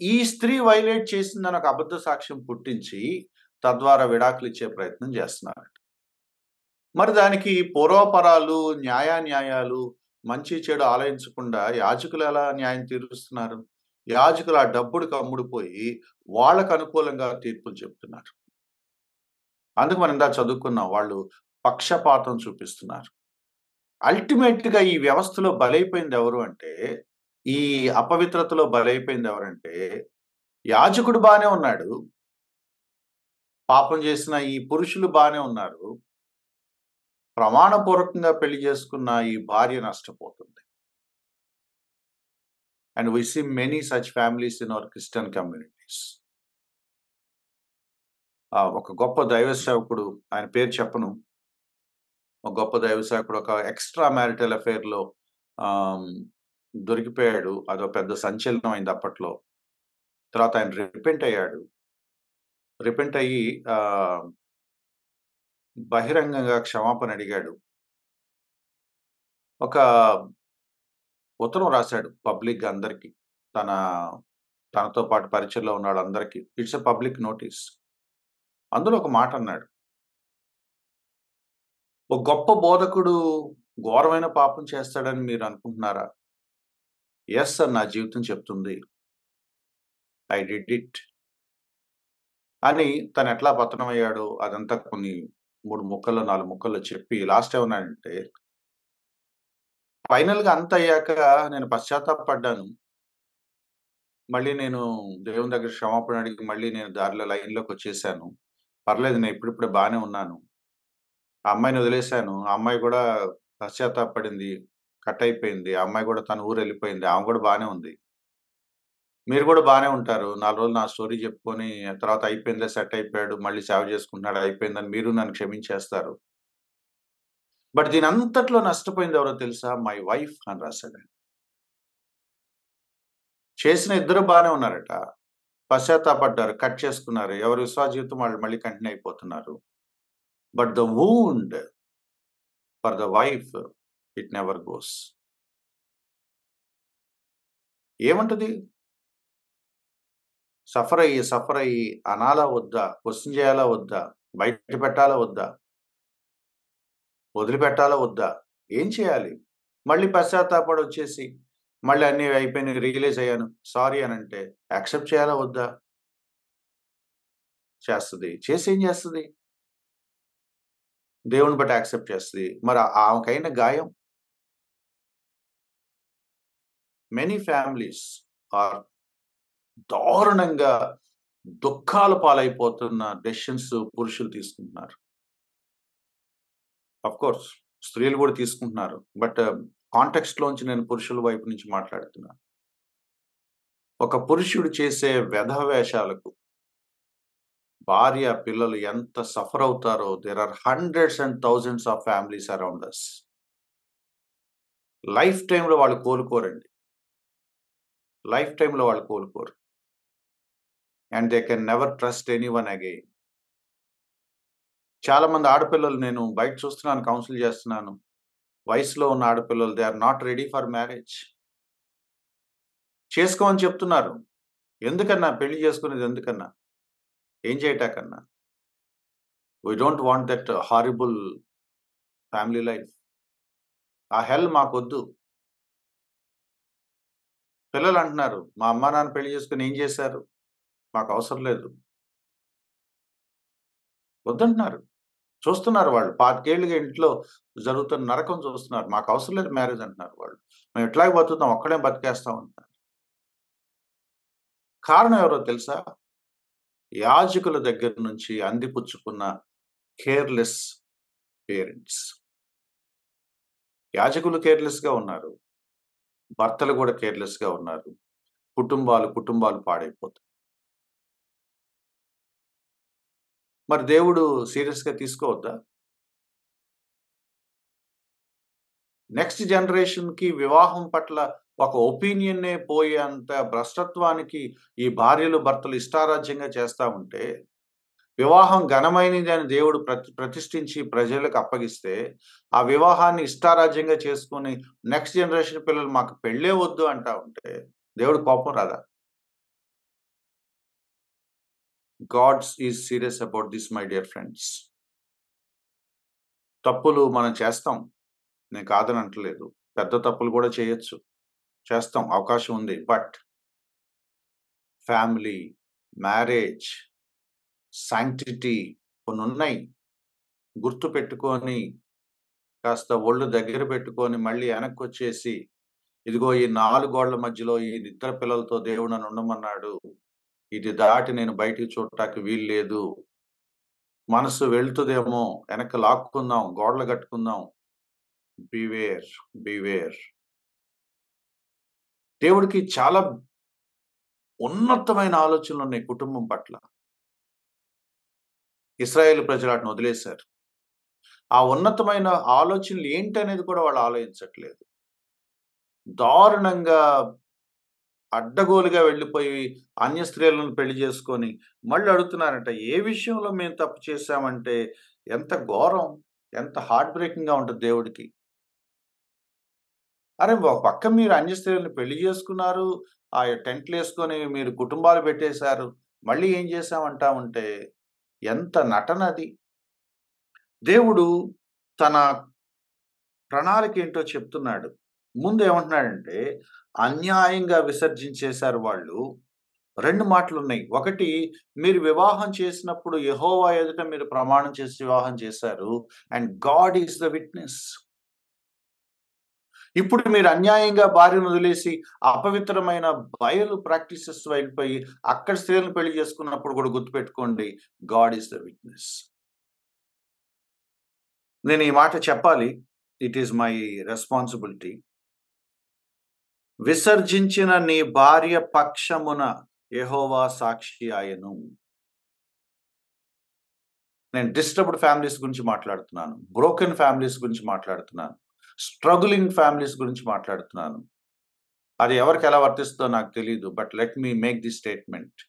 [SPEAKER 1] ఈ స్త్రీ వయలేట్ చేసిందని ఒక అబద్ధ సాక్ష్యం పుట్టించి, తద్వారా విడాకులిచ్చే ప్రయత్నం చేస్తున్నారు. మరి దానికి పూర్వాపరాలు, న్యాయాన్యాయాలు, మంచి చెడు ఆలోచించకుండా యాజకులెలా న్యాయం తీరుస్తున్నారు? యాజకులు ఆ డబ్బుడికి అమ్ముడుపోయి, వాళ్ళకి అనుకూలంగా తీర్పులు చెప్తున్నారు. అందుకు మనం ఇందాక చదువుకున్నాం. వాళ్ళు పక్షపాతం చూపిస్తున్నారు. అల్టిమేట్‌గా ఈ వ్యవస్థలో బలైపోయిందెవరు అంటే, ఈ అపవిత్రతలో బలైపోయిందెవరంటే, యాజకుడు బానే ఉన్నాడు. పాపం చేసిన ఈ పురుషులు బానే ఉన్నారు. ప్రమాణపూర్వకంగా పెళ్లి చేసుకున్న ఈ భార్య నష్టపోతుంది. And we see many such families in our Christian communities. ఒక గొప్ప దైవ సేవకుడు, ఆయన పేరు చెప్పను. ఒక గొప్ప దైవ సేవకుడు ఒక ఎక్స్‌ట్రా మ్యారిటల్ అఫైర్‌లో ఆహ్, దొరికిపోయాడు. అదో పెద్ద సంచలనం అయింది అప్పట్లో. తర్వాత ఆయన రిపెంట్ అయ్యాడు. రిపెంట్ అయ్యి ఆహ్, బహిరంగంగా క్షమాపణ అడిగాడు. ఒక ఉత్తరం రాసాడు పబ్లిక్‌గా అందరికి. తన తనతో పాటు పరిచయంలో ఉన్నోళ్ళందరికి. It's a public notice. అందులో ఒక మాటన్నాడు. ఒక గొప్ప బోధకుడు ఘోరమైన పాపం చేస్తాడని మీరనుకుంటున్నారా? యెస్ అని నా జీవితం చెప్తుంది. ఐ డిడ్ ఇట్ అని తనెట్లా పతనమయ్యాడో అదంతా కొన్ని 3 ముక్కల్లో, 4 ముక్కల్లో చెప్పి లాస్ట్ ఏమన్నాడంటే, ఫైనల్‌గా అంతయ్యాక నేను పశ్చాత్తాపపడ్డాను. మళ్ళీ నేను దేవుని దగ్గర క్షమాపణ అడిగి మళ్ళీ నేను దారిలో లైన్‌లోకొచ్చేసాను. పర్లేదు నేను ఇప్పుడిప్పుడే బానే ఉన్నాను. ఆ అమ్మాయిని వదిలేసాను. ఆ అమ్మాయి గూడా పశ్చాత్తాపపడింది. కట్ అయిపోయింది. ఆ అమ్మాయి గూడా తన ఊరెళ్ళిపోయింది. ఆమె గూడా బానే ఉంది. మీరు గూడా బానే ఉంటారు. 4 రోజులు నా స్టోరీ చెప్పుకొని తర్వాత అయిపోయిందిలే సెట్ అయిపోయాడు. మళ్ళీ సేవ చేసుకుంటున్నాడు అయిపోయిందని మీరు నన్ను క్షమించేస్తారు. బట్ దీనంతట్లో నష్టపోయింది ఎవరో తెలుసా? మై వైఫ్ అని రాసాడాయన. చేసిన ఇద్దరు బానే ఉన్నారట. పశ్చాత్తాపడ్డారు. కట్ చేసుకున్నారు. ఎవరి విశ్వాస జీవితం వాళ్ళు మళ్ళీ కంటిన్యూ అయిపోతున్నారు. But the wound for the wife it never goes. ఏమంటది? సఫరయ్యి అనాలా వద్దా? క్వెషన్ చేయాలా వద్దా? బయట పెట్టాలా వద్దా? వదిలిపెట్టాలా వద్దా? ఏం చేయాలి? మళ్ళీ పశ్చాత్తాపపడొచ్చేసి, మళ్ళీ అన్నీ అయిపోయినాయి రియలైజ్ అయ్యాను. సారీ అనంటే యాక్సెప్ట్ చేయాలా వద్దా? చేస్తది. చేసి ఏం చేస్తది? దేవుడిని బట్టి యాక్సెప్ట్ చేస్తది. మరి ఆమెకైన గాయం మెనీ ఫ్యామిలీస్ ఆర్ దారుణంగా దుఃఖాల పాలైపోతున్న డెసిషన్స్ పురుషులు తీసుకుంటున్నారు. ఆఫ్‌కోర్స్ స్త్రీలు గూడా తీసుకుంటున్నారు. బట్ కాంటెక్స్ట్‌లోంచి నేను పురుషుల వైపు నుంచి మాట్లాడుతున్నాను. ఒక పురుషుడు చేసే వెధవ వేషాలకు భార్య, పిల్లలు ఎంత సఫర్ అవుతారో there are hundreds and thousands of families around us. Life టైమ్‌లో వాళ్ళు కోలుకోరండి. లైఫ్ టైమ్‌లో వాళ్ళు కోలుకోరు. And they can never trust anyone again. చాలా మంది ఆడపిల్లలు నేను బయట చూస్తున్నాను, కౌన్సిల్ చేస్తున్నాను. వయసులో ఉన్న ఆడపిల్లలు they are not ready for marriage. చేసుకోమని చెప్తున్నారు. ఎందుకన్నా పెళ్లి చేసుకునేది ఎందుకన్నా? ఏం చేయటాకన్నా? We don't want that horrible family life. ఆ హెల్ మాకొద్దు. పిల్లలంటున్నారు, మా అమ్మా నాన్న పెళ్లి చేసుకొని ఏం చేశారు? మాకవసరం లేదు. వద్దంటున్నారు. చూస్తున్నారు వాళ్ళు. 25 ఏళ్లుగా ఇంట్లో జరుగుతున్న నరకం చూస్తున్నారు. మాకవసరం లేదు మ్యారేజ్ అంటున్నారు వాళ్ళు. మేము ఎట్లాగో బతుకుతాం. ఒక్కడే బతికేస్తాం అంటున్నారు. కారణం ఎవరో తెలుసా? యాజకుల దగ్గర నుంచి అందిపుచ్చుకున్న కేర్‌లెస్ పేరెంట్స్. యాజకులు కేర్‌లెస్‌గా ఉన్నారు. భర్తలు గూడా కేర్‌లెస్‌గా ఉన్నారు. కుటుంబాలు పాడైపోతాయి. మరి దేవుడు సీరియస్‌గా తీసుకోవద్దా? నెక్స్ట్ జనరేషన్‌కి వివాహం పట్ల ఒక ఒపీనియనే పోయేంత భ్రష్టత్వానికి ఈ భార్యలు, భర్తలు ఇష్టారాజ్యంగా చేస్తా ఉంటే, వివాహం ఘనమైనది అని దేవుడు ప్రతిష్ఠించి ప్రజలకు అప్పగిస్తే, ఆ వివాహాన్ని ఇష్టారాజ్యంగా చేసుకొని నెక్స్ట్ జనరేషన్ పిల్లలు మాకు పెళ్ళే వద్దు అంటా ఉంటే, దేవుడికి కోపం రాదా? God is serious about this my dear friends. తప్పులు మనం చేస్తాం. నేను కాదనంటలేదు. పెద్ద తప్పులు కూడా చేయొచ్చు. చేస్తాం. అవకాశం ఉంది. బట్ ఫ్యామిలీ, మ్యారేజ్, సాంక్టిటీ కొన్నున్నాయి. గుర్తుపెట్టుకొని, కాస్త ఒళ్ళు దగ్గర పెట్టుకొని, మళ్ళీ ఎనక్కొచ్చేసి, ఇదిగో ఈ 4 గోడల మధ్యలో ఈ ఇద్దరు పిల్లలతో దేవుడు నన్ను ఉండమన్నాడు. ఇది దాటి నేను బయటికి చూడటానికి వీల్లేదు. మనసు వెళ్తదేమో, ఎనక్కి లాక్కుందాం, గోడలు కట్టుకుందాం. Beware, beware. దేవుడికి చాలా ఉన్నతమైన ఆలోచనలున్నాయి కుటుంబం పట్ల. ఇశ్రాయేలు ప్రజలు వాటిని వదిలేశారు. ఆ ఉన్నతమైన ఆలోచనలు ఏంటనేది కూడా వాళ్ళు ఆలోచించట్లేదు. దారుణంగా అడ్డగోలుగా వెళ్ళిపోయి అన్య స్త్రీలను పెళ్లి చేసుకొని మళ్ళీ అడుగుతున్నారంట. ఏ విషయంలో మేము తప్పు చేశామంటే ఎంత ఘోరం! ఎంత హార్ట్ బ్రేకింగ్‌గా ఉంటది దేవుడికి. అరే! ఒక పక్క మీరు అన్య స్త్రీలను పెళ్లి చేసుకున్నారు. ఆ టెంట్‌లేసుకొని మీరు కుటుంబాలు పెట్టేశారు. మళ్ళీ ఏం చేశామంటా ఉంటే ఎంత నటనది. దేవుడు తన ప్రణాళికేంటో చెప్తున్నాడు. ముందేమంటున్నాడంటే, అన్యాయంగా విసర్జించేశారు వాళ్ళు. 2 మాటలున్నాయి. ఒకటి, మీరు వివాహం చేసినప్పుడు యెహోవా ఎదుట మీరు ప్రమాణం చేసి వివాహం చేశారు. And God is the witness. ఇప్పుడు మీరు అన్యాయంగా భార్యను వదిలేసి, అపవిత్రమైన బయలు ప్రాక్టీసెస్ వెళ్ళిపోయి, అక్కడ స్త్రీలను పెళ్లి చేసుకున్నప్పుడు కూడా గుర్తుపెట్టుకోండి, గాడ్ ఈస్ ద విట్నెస్. నేను ఈ మాట చెప్పాలి. It is my responsibility. విసర్జించిన నీ భార్య పక్షమున యెహోవా సాక్షి ఆయను. నేను డిస్టర్బ్డ్ ఫ్యామిలీస్ గురించి మాట్లాడుతున్నాను. బ్రోకెన్ ఫ్యామిలీస్ గురించి మాట్లాడుతున్నాను. స్ట్రగులింగ్ ఫ్యామిలీస్ గురించి మాట్లాడుతున్నాను. అది ఎవరికి ఎలా వర్తిస్తుందో నాకు తెలీదు. But let me make the statement.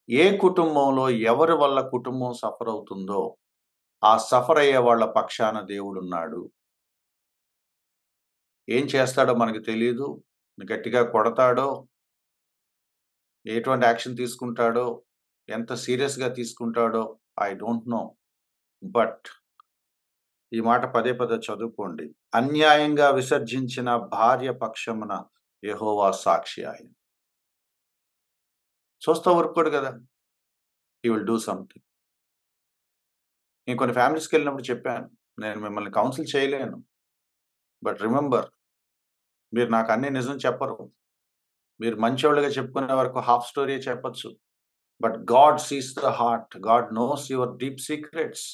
[SPEAKER 1] ఏ కుటుంబంలో ఎవరి వల్ల కుటుంబం సఫర్ అవుతుందో, ఆ సఫర్ అయ్యే వాళ్ళ పక్షాన దేవుడున్నాడు. ఏం చేస్తాడో మనకు తెలీదు. గట్టిగా కొడతాడో, ఎటువంటి యాక్షన్ తీసుకుంటాడో, ఎంత సీరియస్‌గా తీసుకుంటాడో ఐ డోంట్ నో. బట్ ఈ మాట పదే పదే చదువుకోండి. అన్యాయంగా విసర్జించిన భార్య పక్షమున యెహోవా సాక్షి ఆయన. చూస్తా ఊరుకోడు గదా! He will do something. నేను కొన్ని ఫ్యామిలీస్‌కెళ్ళినప్పుడు చెప్పాను. నేను మిమ్మల్ని కౌన్సిల్ చేయలేను. బట్ రిమెంబర్, మీరు నాకు అన్నీ నిజం చెప్పరు. మీరు మంచోళ్ళుగా చెప్పుకునే వరకు హాఫ్ స్టోరీయే చెప్పొచ్చు. But God sees the heart. God knows your deep secrets.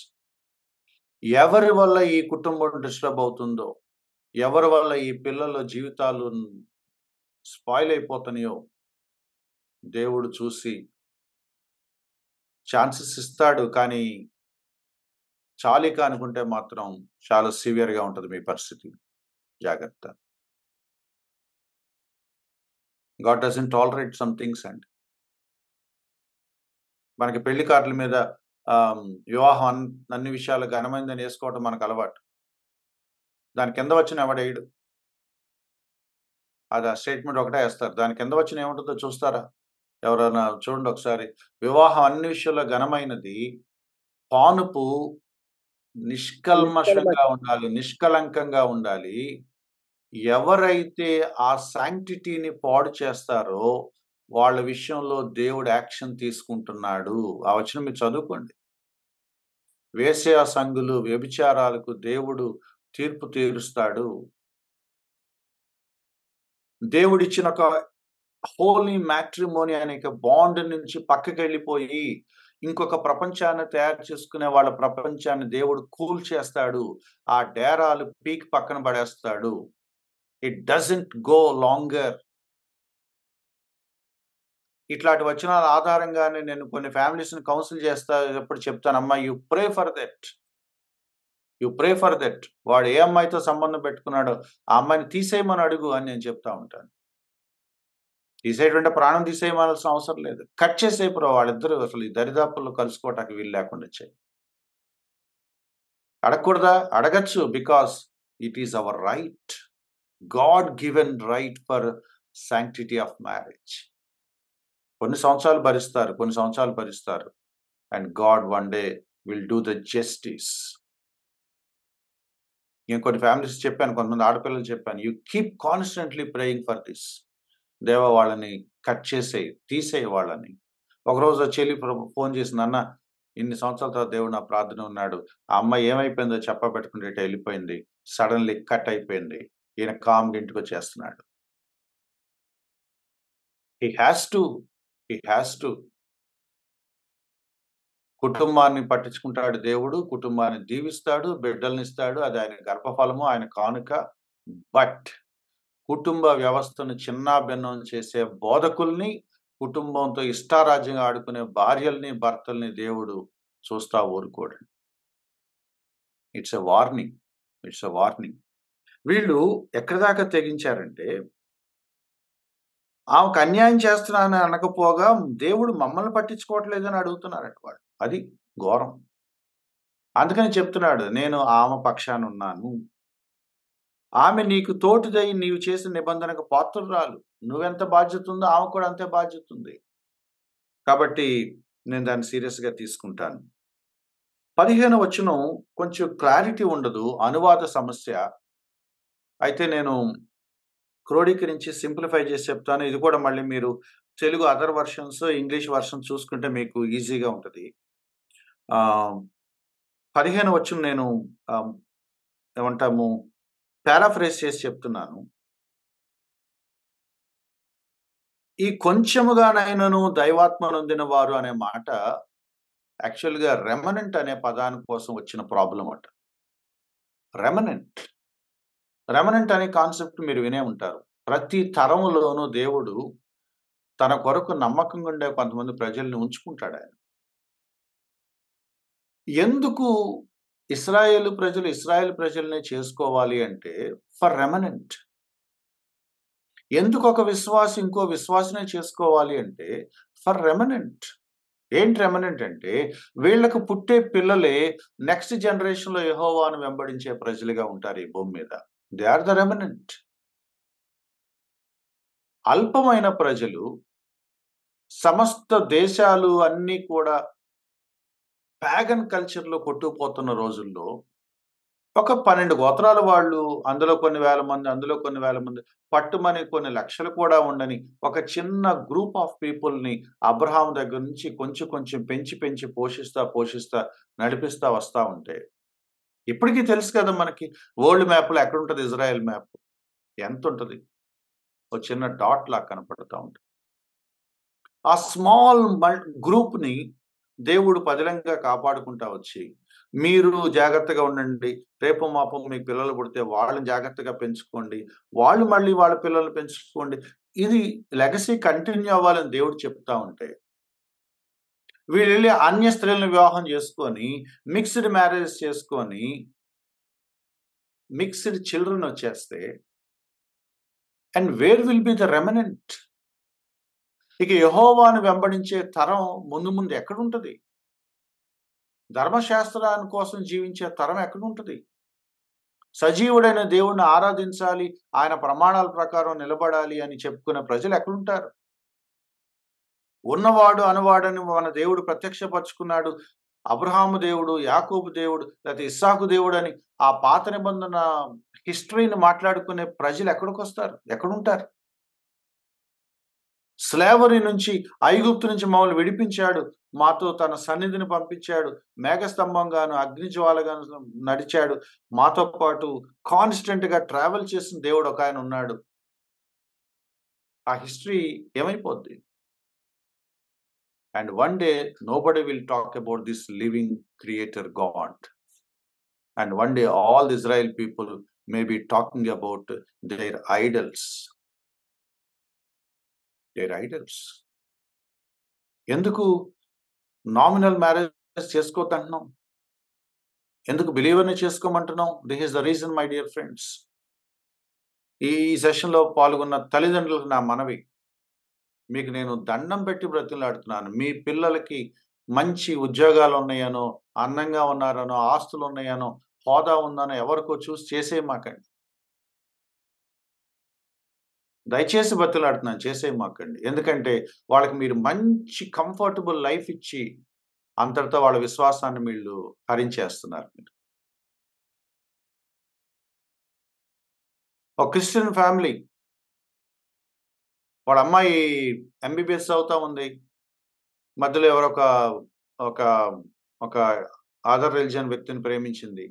[SPEAKER 1] ఎవరి వల్ల ఈ కుటుంబం డిస్టర్బ్ అవుతుందో, ఎవరి వల్ల ఈ పిల్లల జీవితాలు స్పాయిల్ అయిపోతున్నాయో, దేవుడు చూసి ఛాన్సెస్ ఇస్తాడు. కానీ చాలిక అనుకుంటే మాత్రం చాలా సివియర్‌గా ఉంటది మీ పరిస్థితి. జాగ్రత్త. God doesn't tolerate some things అండి. మనకి పెళ్లి కార్డుల మీద వివాహం అన్ని విషయాలు ఘనమైనదని ఏసుకోవటం మనకు అలవాటు. దాని కింద వచ్చిన ఎవడేయడు. అది ఆ స్టేట్మెంట్ ఒకటే ఏస్తారు. దాని కింద వచ్చిన ఏముంటుందో చూస్తారా? ఎవరైనా చూడండి ఒకసారి. వివాహం అన్ని విషయాల్లో ఘనమైనది. పానుపు నిష్కల్మషంగా ఉండాలి. నిష్కళంకంగా ఉండాలి. ఎవరైతే ఆ శాంక్టిటీని పాడు చేస్తారో, వాళ్ళ విషయంలో దేవుడు యాక్షన్ తీసుకుంటున్నాడు. ఆ వచనం మీరు చదువుకోండి. వేశ్యా సంఘులు, వ్యభిచారాలకు దేవుడు తీర్పు తీరుస్తాడు. దేవుడిచ్చిన ఒక హోలీ మ్యాట్రిమోనీ అనే ఒక బాండ్ నుంచి పక్కకెళ్ళిపోయి, ఇంకొక ప్రపంచాన్ని తయారు చేసుకునే వాళ్ళ ప్రపంచాన్ని దేవుడు కూల్చేస్తాడు. ఆ డేరాలు పీకి పక్కన పడేస్తాడు. It doesn't go longer. ఇట్లాంటి వచనాల ఆధారంగానే నేను కొన్ని ఫ్యామిలీస్‌ని కౌన్సిల్ చేసేటప్పుడు చెప్తాను. అమ్మా, you pray for that. You pray for that. వాడు ఏ అమ్మాయితో సంబంధం పెట్టుకున్నాడో, ఆ అమ్మాయిని తీసేయమని అడుగు అని నేను చెప్తా ఉంటాను. తీసేయటంటే ప్రాణం తీసేయవలసిన అవసరం లేదు. కట్ చేసేయి బ్రో, వాళ్ళిద్దరూ అసలు ఈ దరిదాపుల్లో కలుసుకోవటానికి వీలు లేకుండా చెయ్యి. అడగకూడదా? అడగొచ్చు. Because it is our right. God given right for sanctity of marriage. కొన్ని సంవత్సరాలు భరిస్తారు. కొన్ని సంవత్సరాలు భరిస్తారు. And God one day will do the justice. నేను కొన్ని ఫ్యామిలీస్ చెప్పాను. కొంతమంది ఆడపిల్లలు చెప్పాను. You keep constantly praying for this. దేవా, వాళ్ళని కట్ చేసేయి. తీసేయి వాళ్ళని. ఒకరోజు ఆ చెల్లి ఫోన్ చేసింది. అన్న, ఇన్ని సంవత్సరాల తర్వాత దేవుడు నా ప్రార్థన ఉన్నాడు. ఆ అమ్మాయి ఏమైపోయిందో చెప్పబెట్టుకుంటే ఎటో ఎళ్ళిపోయింది. సడెన్‌లీ కట్ అయిపోయింది. ఈయన కామ్‌గా ఇంటికొచ్చేస్తున్నాడు. He has to. He has to. కుటుంబాన్ని పట్టించుకుంటాడు దేవుడు. కుటుంబాన్ని దీవిస్తాడు. బిడ్డలనిస్తాడు. అది ఆయన గర్భఫలము, ఆయన కానుక. బట్ కుటుంబ వ్యవస్థను చిన్నాభిన్నం చేసే బోధకుల్ని, కుటుంబంతో ఇష్టారాజ్యంగా ఆడుకునే భార్యల్ని, భర్తల్ని దేవుడు చూస్తా ఊరుకోడండి. It's a warning. It's a warning. వీళ్ళు ఎక్కడి దాకా తెగించారంటే, ఆమెకు అన్యాయం చేస్తున్నానని అనకపోగా, దేవుడు మమ్మల్ని పట్టించుకోవట్లేదని అడుగుతున్నారంట వాళ్ళు. అది ఘోరం. అందుకని చెప్తున్నాడు, నేను ఆమె పక్షానున్నాను. ఆమె నీకు తోటిదై నీవు చేసిన నిబంధనకు పాత్రురాలు. నువ్వెంత బాధ్యతుందో ఆమెకు కూడా అంతే బాధ్యతుంది. కాబట్టి నేను దాన్ని సీరియస్‌గా తీసుకుంటాను. 15 వచనం కొంచెం క్లారిటీ ఉండదు. అనువాద సమస్య. అయితే నేను క్రోడీకరించి సింప్లిఫై చేసి చెప్తాను. ఇది కూడా మళ్ళీ మీరు Telugu other versions, English version చూసుకుంటే మీకు ఈజీగా ఉంటది. ఆహ్, 15 వచనం నేను ఆహ్, ఏమంటాము పారాఫ్రేజ్ చేసి చెప్తున్నాను. ఈ కొంచెముగానైనను దైవాత్మ నొందిన వారు అనే మాట యాక్చువల్‌గా రెమనెంట్ అనే పదాని కోసం వచ్చిన ప్రాబ్లమ్ అట. రెమనెంట్. రెమనెంట్ అనే కాన్సెప్ట్ మీరు వినే ఉంటారు. ప్రతి తరములోనూ దేవుడు తన కొరకు నమ్మకంగా ఉండే కొంతమంది ప్రజల్ని ఉంచుకుంటాడాయన. ఎందుకు ఇశ్రాయేలు ప్రజలనే చేసుకోవాలి అంటే ఫర్ రెమనెంట్. ఎందుకు ఒక విశ్వాసి ఇంకో విశ్వాసినే చేసుకోవాలి అంటే ఫర్ రెమనెంట్. ఏంటి రెమనెంట్ అంటే వీళ్ళకి పుట్టే పిల్లలే నెక్స్ట్ జనరేషన్‌లో యెహోవాను వెంబడించే ప్రజలుగా ఉంటారు ఈ భూమి మీద. They are the remnant. అల్పమైన ప్రజలు సమస్త దేశాలు అన్నీ కూడా పాగన్ కల్చర్‌లో కొట్టుకుపోతున్న రోజుల్లో ఒక 12 గోత్రాల వాళ్ళు, అందులో కొన్ని వేల మంది, అందులో కొన్ని వేల మంది, పట్టుమని కొన్ని లక్షలు కూడా ఉండని ఒక చిన్న గ్రూప్ ఆఫ్ పీపుల్‌ని అబ్రాహాం దగ్గర నుంచి కొంచెం కొంచెం పెంచి పెంచి పోషిస్తా నడిపిస్తా వస్తా ఉంటే, ఇప్పటికి తెలుసు కదా మనకి వరల్డ్ మ్యాప్‌లో ఎక్కడుంటది ఇజ్రాయెల్ మ్యాప్? ఎంతుంటది? ఓ చిన్న డాట్ లాగా కనపడతా ఉంటది. ఆ స్మాల్ గ్రూప్‌ని దేవుడు పదిలంగా కాపాడుకుంటా వచ్చి, మీరు జాగ్రత్తగా ఉండండి. రేపో మాపో మీకు పిల్లలు పుడితే వాళ్ళని జాగ్రత్తగా పెంచుకోండి. వాళ్ళు మళ్ళీ వాళ్ళ పిల్లల్ని పెంచుకోండి. ఇది లెగసీ కంటిన్యూ అవ్వాలని దేవుడు చెప్తా ఉంటే, వీళ్ళెళ్లి అన్య స్త్రీలను వివాహం చేసుకొని, మిక్స్డ్ మ్యారేజెస్ చేసుకొని, మిక్స్డ్ చిల్డ్రన్ వచ్చేస్తే and where will be the remnant? ఇక యెహోవాను వెంబడించే తరం ముందు ముందు ఎక్కడుంటది? ధర్మశాస్త్రాన్ని కోసం జీవించే తరం ఎక్కడుంటది? సజీవుడైన దేవుడిని ఆరాధించాలి, ఆయన ప్రమాణాల ప్రకారం నిలబడాలి అని చెప్పుకునే ప్రజలు ఎక్కడుంటారు? ఉన్నవాడు, అనువాడని మన దేవుడు ప్రత్యక్షపరుచుకున్నాడు. అబ్రహాము దేవుడు, యాకోబు దేవుడు, లేతే ఇస్సాకు దేవుడని ఆ పాత నిబంధన హిస్టరీని మాట్లాడుకునే ప్రజలు ఎక్కడికొస్తారు? ఎక్కడుంటారు? స్లేవరీ నుంచి, ఐగుప్తు నుంచి మమ్మల్ని విడిపించాడు. మాతో తన సన్నిధిని పంపించాడు. మేఘస్తంభంగాను, అగ్నిజ్వాలగాను నడిచాడు. మాతో పాటు కాన్స్టెంట్‌గా ట్రావెల్ చేసిన దేవుడు ఒకాయన ఉన్నాడు. ఆ హిస్టరీ ఏమైపోద్ది? And one day nobody will talk about this living creator God. And one day all the Israel people may be talking about their idols. Their idols. ఎందుకు నామినల్ మ్యారేజ్ చేసుకోవద్దంటున్నాం? ఎందుకు బిలీవర్‌ని చేసుకోమంటున్నాం? This is the reason my dear friends. ఈ సెషన్‌లో పాల్గొన్న తల్లిదండ్రులకు నా మనవి. మీకు నేను దండం పెట్టి బ్రతిమలాడుతున్నాను. మీ పిల్లలకి మంచి ఉద్యోగాలున్నాయనో, అందంగా ఉన్నారనో, ఆస్తులున్నాయనో, హోదా ఉందనో ఎవరికో చూసి చేసేయమాకండి. దయచేసి బతిమలాడుతున్నాను చేసేయమాకండి. ఎందుకంటే వాళ్ళకి మీరు మంచి కంఫర్టబుల్ లైఫ్ ఇచ్చి, అంతటితో వాళ్ళ విశ్వాసాన్ని వీళ్ళు హరించేస్తున్నారు మీరు. ఒక క్రిస్టియన్ ఫ్యామిలీ వాళ్ళ అమ్మాయి ఎంబీబీఎస్ చదువుతా ఉంది. మధ్యలో ఎవరో ఒక ఒక అదర్ రిలిజియన్ వ్యక్తిని ప్రేమించింది.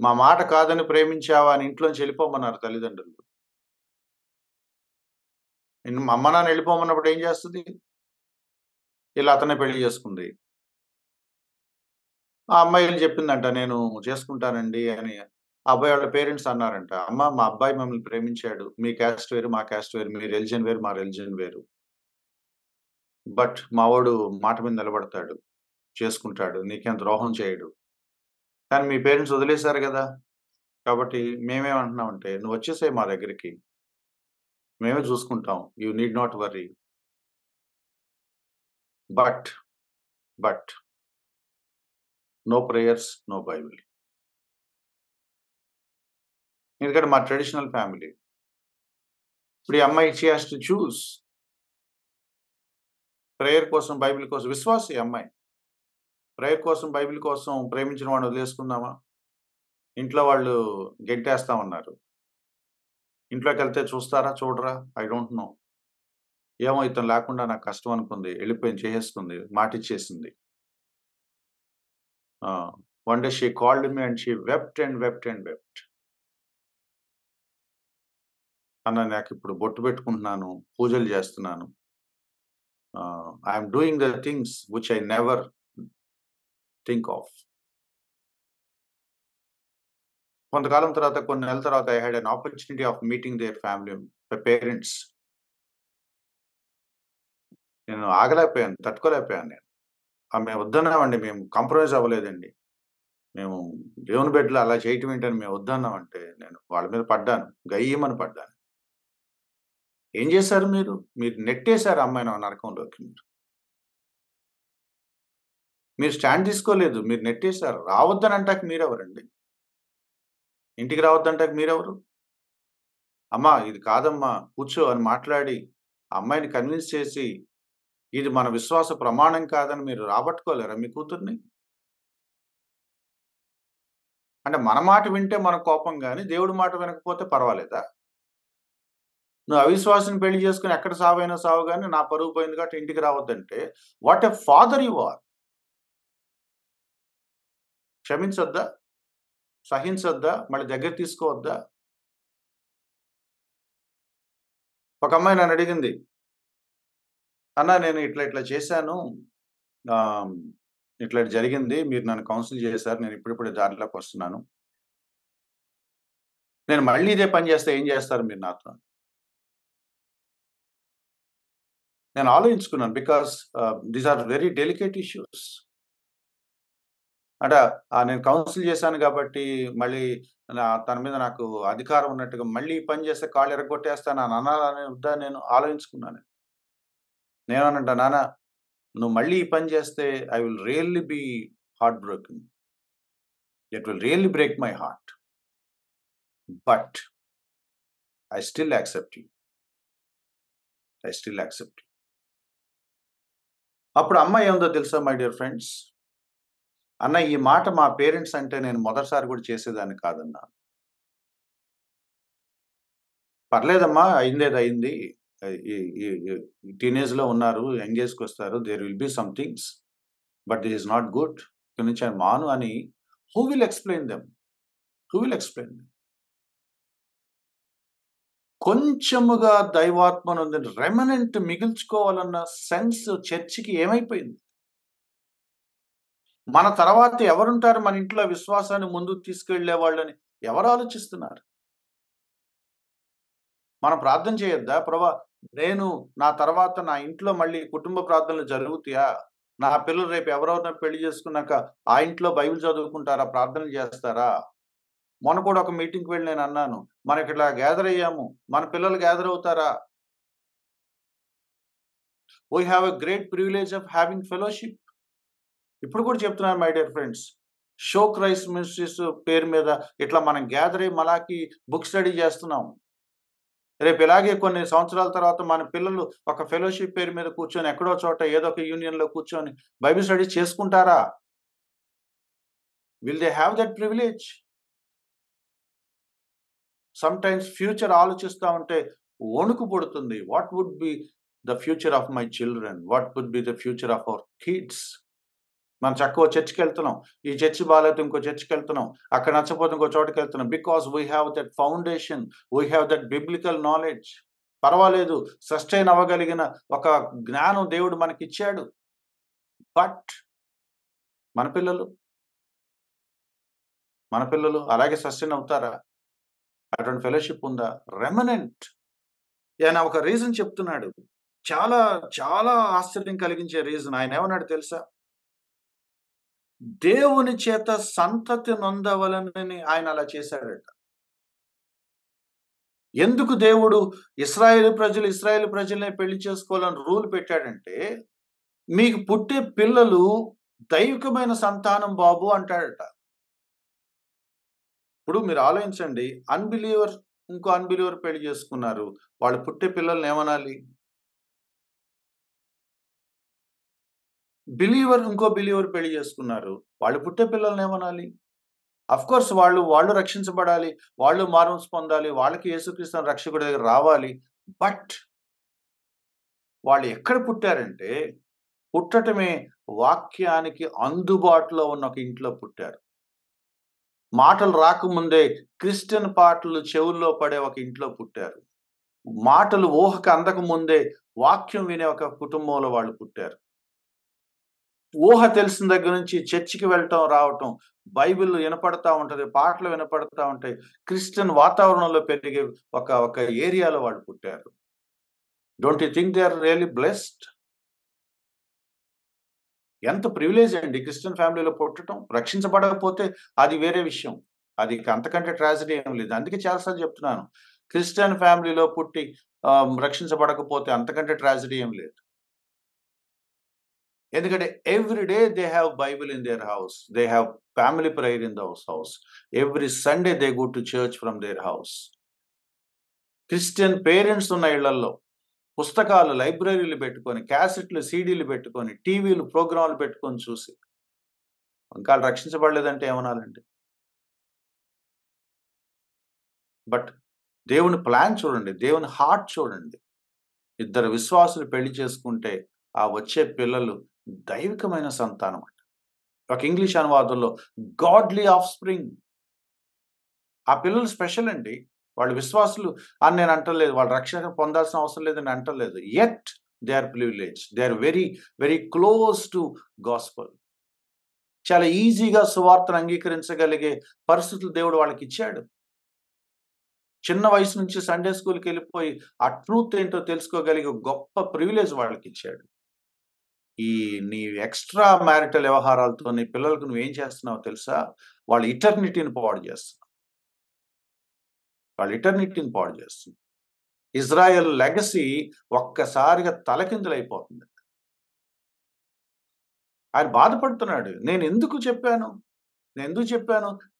[SPEAKER 1] మా మాట కాదని ప్రేమించావా అని ఇంట్లోంచి వెళ్ళిపోమన్నారు తల్లిదండ్రులు. మా అమ్మ, నాన్న వెళ్ళిపోమన్నప్పుడు ఏం చేస్తది? ఈళ్ళు అతన్నే పెళ్లి చేసుకుంది. ఆ అమ్మాయి ఎళ్లి చెప్పిందంట, "నేను చేసుకుంటానండి" అని. ఆ అబ్బాయి వాళ్ళ పేరెంట్స్ అన్నారంట, "అమ్మ మా అబ్బాయి మమ్మల్ని ప్రేమించాడు. మీ క్యాస్ట్ వేరు, మా క్యాస్ట్ వేరు. మీ రిలిజియన్ వేరు, మా రిలిజియన్ వేరు. బట్ మావోడు మాట మీద నిలబడతాడు. చేసుకుంటాడు. నీకేం ద్రోహం చేయడు. కానీ మీ పేరెంట్స్ వదిలేసారు గదా! కాబట్టి మేమేమంటున్నామంటే, "నువ్వొచ్చేసేయి మా దగ్గరికి. మేమే చూసుకుంటాం. You need not worry." But, but no prayers, no Bible. ఎందుకంటే మా ట్రెడిషనల్ ఫ్యామిలీ. ఇప్పుడు ఈ అమ్మాయి she has to choose. Prayer కోసం, బైబిల్ కోసం విశ్వాసి ఈ అమ్మాయి. ప్రేయర్ కోసం, బైబిల్ కోసం ప్రేమించిన వాడిని వదిలేసుకుందామా? ఇంట్లో వాళ్ళు గెంటేస్తా ఉన్నారు. ఇంట్లోకెళ్తే చూస్తారా? చూడరా? I don't know. ఏమో ఇతను లేకుండా నాకు కష్టం అనుకుంది. ఎళ్ళిపోయింది. చేసేసుకుంది. మాటిచ్చేసింది. ఆ! One day she called me and she wept and wept and wept. అన్న నాకిప్పుడు బొట్టు పెట్టుకుంటున్నాను. పూజలు చేస్తున్నాను. I am doing the things which I never think of. కొంతకాలం తర్వాత కొన్ని నెలల తర్వాత I had an opportunity of meeting their family parents. నేను ఆగలేకపోయాను. తట్టుకోలేకపోయాను నేను. మేము వద్దన్నామండి. మేము కాంప్రమైజ్ అవ్వలేదండి. మేము దేవుని బిడ్డలు అలా చేయటం ఏంటని మేము వద్దన్నామంటే, నేను వాళ్ళ మీద పడ్డాను. గయ్యిమని పడ్డాను. ఏం చేశారు మీరు? మీరు నెట్టేసారు ఆ అమ్మాయిని ఆ నరకంలోకి మీరు. మీరు స్టాండ్ తీసుకోలేదు. మీరు నెట్టేసారు. రావద్దని అంటానికి మీరెవరండి? ఇంటికి రావద్దంటానికి మీరెవరు? అమ్మా ఇది కాదమ్మా, కూర్చో అని మాట్లాడి, ఆ అమ్మాయిని కన్విన్స్ చేసి, ఇది మన విశ్వాస ప్రమాణం కాదని మీరు రాబట్టుకోలేరా మీ కూతుర్ని? అంటే మన మాట వింటే మనకు కోపం గాని, దేవుడి మాట వినకపోతే పర్వాలేదా? నువ్వు అవిశ్వాసిని పెళ్లి చేసుకొని ఎక్కడ సావైనా సావు గాని, నా పరువు పోయింది కాబట్టి ఇంటికి రావద్దంటే, what a father you are! క్షమించొద్దా? సహించొద్దా? మళ్ళీ దగ్గరికి తీసుకోవద్దా? ఒక అమ్మాయి నన్నడిగింది. అన్నా నేను ఇట్లా ఇట్లా చేశాను. ఆహ్, ఇట్లా జరిగింది. మీరు నన్ను కౌన్సిల్ చేశారు. నేను ఇప్పుడిప్పుడే దారిలోకొస్తున్నాను. నేను మళ్ళీ ఇదే పని చేస్తే ఏం చేస్తారు మీరు నాతో? నేను ఆలోచించుకున్నాను. Because these are very delicate issues. అంటే నేను కౌన్సిల్ చేశాను గాబట్టి, మళ్ళీ తన మీద నాకు అధికారం ఉన్నట్టుగా మళ్ళీ ఈ పని చేస్తే కాళ్ళు ఇరగ్గొట్టేస్తాను అని అనాలని వద్దా నేను ఆలోచించుకున్నాను. నేనేమన్నానంటే, నాన్న నువ్వు మళ్ళీ ఈ పని చేస్తే I will really be heart broken. It will really break my heart. But I still accept you. I still accept you. అప్పుడు అమ్మాయి ఏమందో తెలుసా మై డియర్ ఫ్రెండ్స్? అన్న ఈ మాట మా పేరెంట్స్ అంటే నేను మొదటిసారి కూడా చేసేదాన్ని కాదన్నా. పర్లేదమ్మా అయిందేది అయింది. ఈ ఈ ఈ టీనేజ్‌లో ఉన్నారు. యంగ్ ఏజ్‌కొస్తారు. There will be some things. But this is not good. ఇక్కడి నుంచి మాను అని who will explain them? Who will explain them? కొంచెముగా దైవాత్మనుంది రెమనెంట్ మిగిల్చుకోవాలన్న సెన్స్ చర్చికి ఏమైపోయింది? మన తర్వాత ఎవరుంటారు మన ఇంట్లో విశ్వాసాన్ని ముందుకు తీసుకెళ్ళేవాళ్ళని ఎవరు ఆలోచిస్తున్నారు? మనం ప్రార్థన చేయొద్దా? ప్రభా నేను నా తర్వాత నా ఇంట్లో మళ్ళీ కుటుంబ ప్రార్థనలు జరుగుతాయా? నా పిల్లలు రేపు ఎవరెవరినో పెళ్లి చేసుకున్నాక ఆ ఇంట్లో బైబిల్ చదువుకుంటారా? ప్రార్థనలు చేస్తారా? మొన్న కూడా ఒక మీటింగ్‌కి వెళ్ళి నేనన్నాను. మనకిట్లా గ్యాదర్ అయ్యాము. మన పిల్లలు గ్యాదర్ అవుతారా? We have a great privilege of having fellowship. ఇప్పుడు కూడా చెప్తున్నాను my dear friends. Show Christ Ministries పేరు మీద ఇట్లా మనం గ్యాదర్ అయ్యి మలాకి బుక్ స్టడీ చేస్తున్నాం. రేపు ఇలాగే కొన్ని సంవత్సరాల తర్వాత మన పిల్లలు ఒక ఫెలోషిప్ పేరు మీద కూర్చొని ఎక్కడో చోట ఏదో ఒక యూనియన్‌లో కూర్చొని బైబిల్ స్టడీస్ చేసుకుంటారా? Will they have that privilege? Sometimes future ఆలోచిస్తా ఉంటే వణుకు పుడుతుంది. What would be the future of my children? What would be the future of our kids? మనం చక్కగా చర్చ్‌కెళ్తున్నాం. ఈ చర్చ్ బాలేతే ఇంకో చర్చ్‌కెళ్తున్నాం. అక్కడ నచ్చకపోతే ఇంకో చోటకెళ్తున్నాం. Because we have that foundation. We have that biblical knowledge. పర్వాలేదు. సస్టైన్ అవ్వగలిగిన ఒక జ్ఞానం దేవుడు మనకిచ్చాడు. బట్ మన పిల్లలు, మన పిల్లలు అలాగే సస్టైన్ అవుతారా? అటువంటి ఫెలోషిప్ ఉందా? రెమనెంట్. ఆయన ఒక రీజన్ చెప్తున్నాడు. చాలా, చాలా ఆశ్చర్యం కలిగించే రీజన్. ఆయనేమన్నాడో తెలుసా? దేవుని చేత సంతతి నొందవలనని ఆయన అలా చేశాడట. ఎందుకు దేవుడు ఇశ్రాయేలు ప్రజలనే పెళ్లి చేసుకోవాలని రూల్ పెట్టాడంటే, మీకు పుట్టే పిల్లలు దైవికమైన సంతానం బాబు అంటాడట. ఇప్పుడు మీరు ఆలోచించండి. అన్‌బిలీవర్ ఇంకో అన్‌బిలీవర్ పెళ్లి చేసుకున్నారు. వాళ్ళు పుట్టే పిల్లల్ని ఏమనాలి? బిలీవర్ ఇంకో బిలీవర్ పెళ్లి చేసుకున్నారు. వాళ్ళు పుట్టే పిల్లల్ని ఏమనాలి? ఆఫ్‌కోర్స్ వాళ్ళు రక్షించబడాలి. వాళ్ళు మారుమనసు పొందాలి. వాళ్ళకి యేసుక్రీస్తు అనే రక్షకుడి దగ్గర రావాలి. బట్ వాళ్ళు ఎక్కడ పుట్టారంటే, పుట్టటమే వాక్యానికి అందుబాటులో ఉన్న ఒక ఇంట్లో పుట్టారు. మాటలు రాకముందే క్రిస్టియన్ పాటలు చెవుల్లో పడే ఒక ఇంట్లో పుట్టారు. మాటలు ఊహకు అందకముందే వాక్యం వినే ఒక కుటుంబంలో వాళ్ళు పుట్టారు. ఊహ తెలిసిన దగ్గర నుంచి చర్చికి వెళ్ళటం, రావటం, బైబిల్ వినపడతా ఉంటది. పాటలు వినపడతా ఉంటాయి. క్రిస్టియన్ వాతావరణంలో పెరిగే ఒక ఏరియాలో వాళ్ళు పుట్టారు. Don't you think they are really blessed? ఎంత ప్రివిలేజ్ అండి క్రిస్టియన్ ఫ్యామిలీలో పుట్టటం. రక్షించబడకపోతే అది వేరే విషయం. అది అంతకంటే ట్రాజడీ ఏమి లేదు. అందుకే చాలా సార్లు చెప్తున్నాను. క్రిస్టియన్ ఫ్యామిలీలో పుట్టి రక్షించబడకపోతే అంతకంటే ట్రాజడీ ఏమి లేదు. ఎందుకంటే every day they have Bible in their house. They have family prayer in those house. Every Sunday they go to church from their house. Christian parents ఉన్న ఇళ్లల్లో పుస్తకాలు, లైబ్రరీలు పెట్టుకొని, క్యాసెట్లు, సీడీలు పెట్టుకొని, టీవీలు, ప్రోగ్రామ్‌లు పెట్టుకొని చూసి, ఇంకా ఆళ్ళు రక్షించబడలేదంటే ఏమనాలండి? బట్ దేవుని ప్లాన్ చూడండి. దేవుని హార్ట్ చూడండి. ఇద్దరు విశ్వాసులు పెళ్లి చేసుకుంటే, ఆ వచ్చే పిల్లలు దైవికమైన సంతానం అంట. ఒక ఇంగ్లీష్ అనువాదంలో గాడ్‌లీ ఆఫ్‌స్ప్రింగ్. ఆ పిల్లలు స్పెషల్ అండి. వాళ్ళు విశ్వాసులు అని నేను అంటలేదు. వాళ్ళు రక్షణ పొందాల్సిన అవసరం లేదని అంటలేదు. Yet they are privileged. They are very, very close to gospel. చాలా ఈజీగా సువార్తను అంగీకరించగలిగే పరిస్థితులు దేవుడు వాళ్ళకిచ్చాడు. చిన్న వయసు నుంచి సండే స్కూల్‌కెళ్ళిపోయి, ఆ ట్రూత్ ఏంటో తెలుసుకోగలిగే గొప్ప ప్రివిలేజ్ వాళ్ళకిచ్చాడు. ఈ నీ ఎక్స్‌ట్రా మ్యారిటల్ వ్యవహారాలతో నీ పిల్లలకి నువ్వేం చేస్తున్నావో తెలుసా? వాళ్ళ ఇటర్నిటీని పాడు చేస్తున్నావు. వాళ్ళ ఇటర్నిటీని పాడు చేస్తున్నావు. ఇజ్రాయెల్ లెగసీ ఒక్కసారిగా తలకిందులైపోతుంది. ఆయన బాధపడుతున్నాడు. నేనెందుకు చెప్పాను?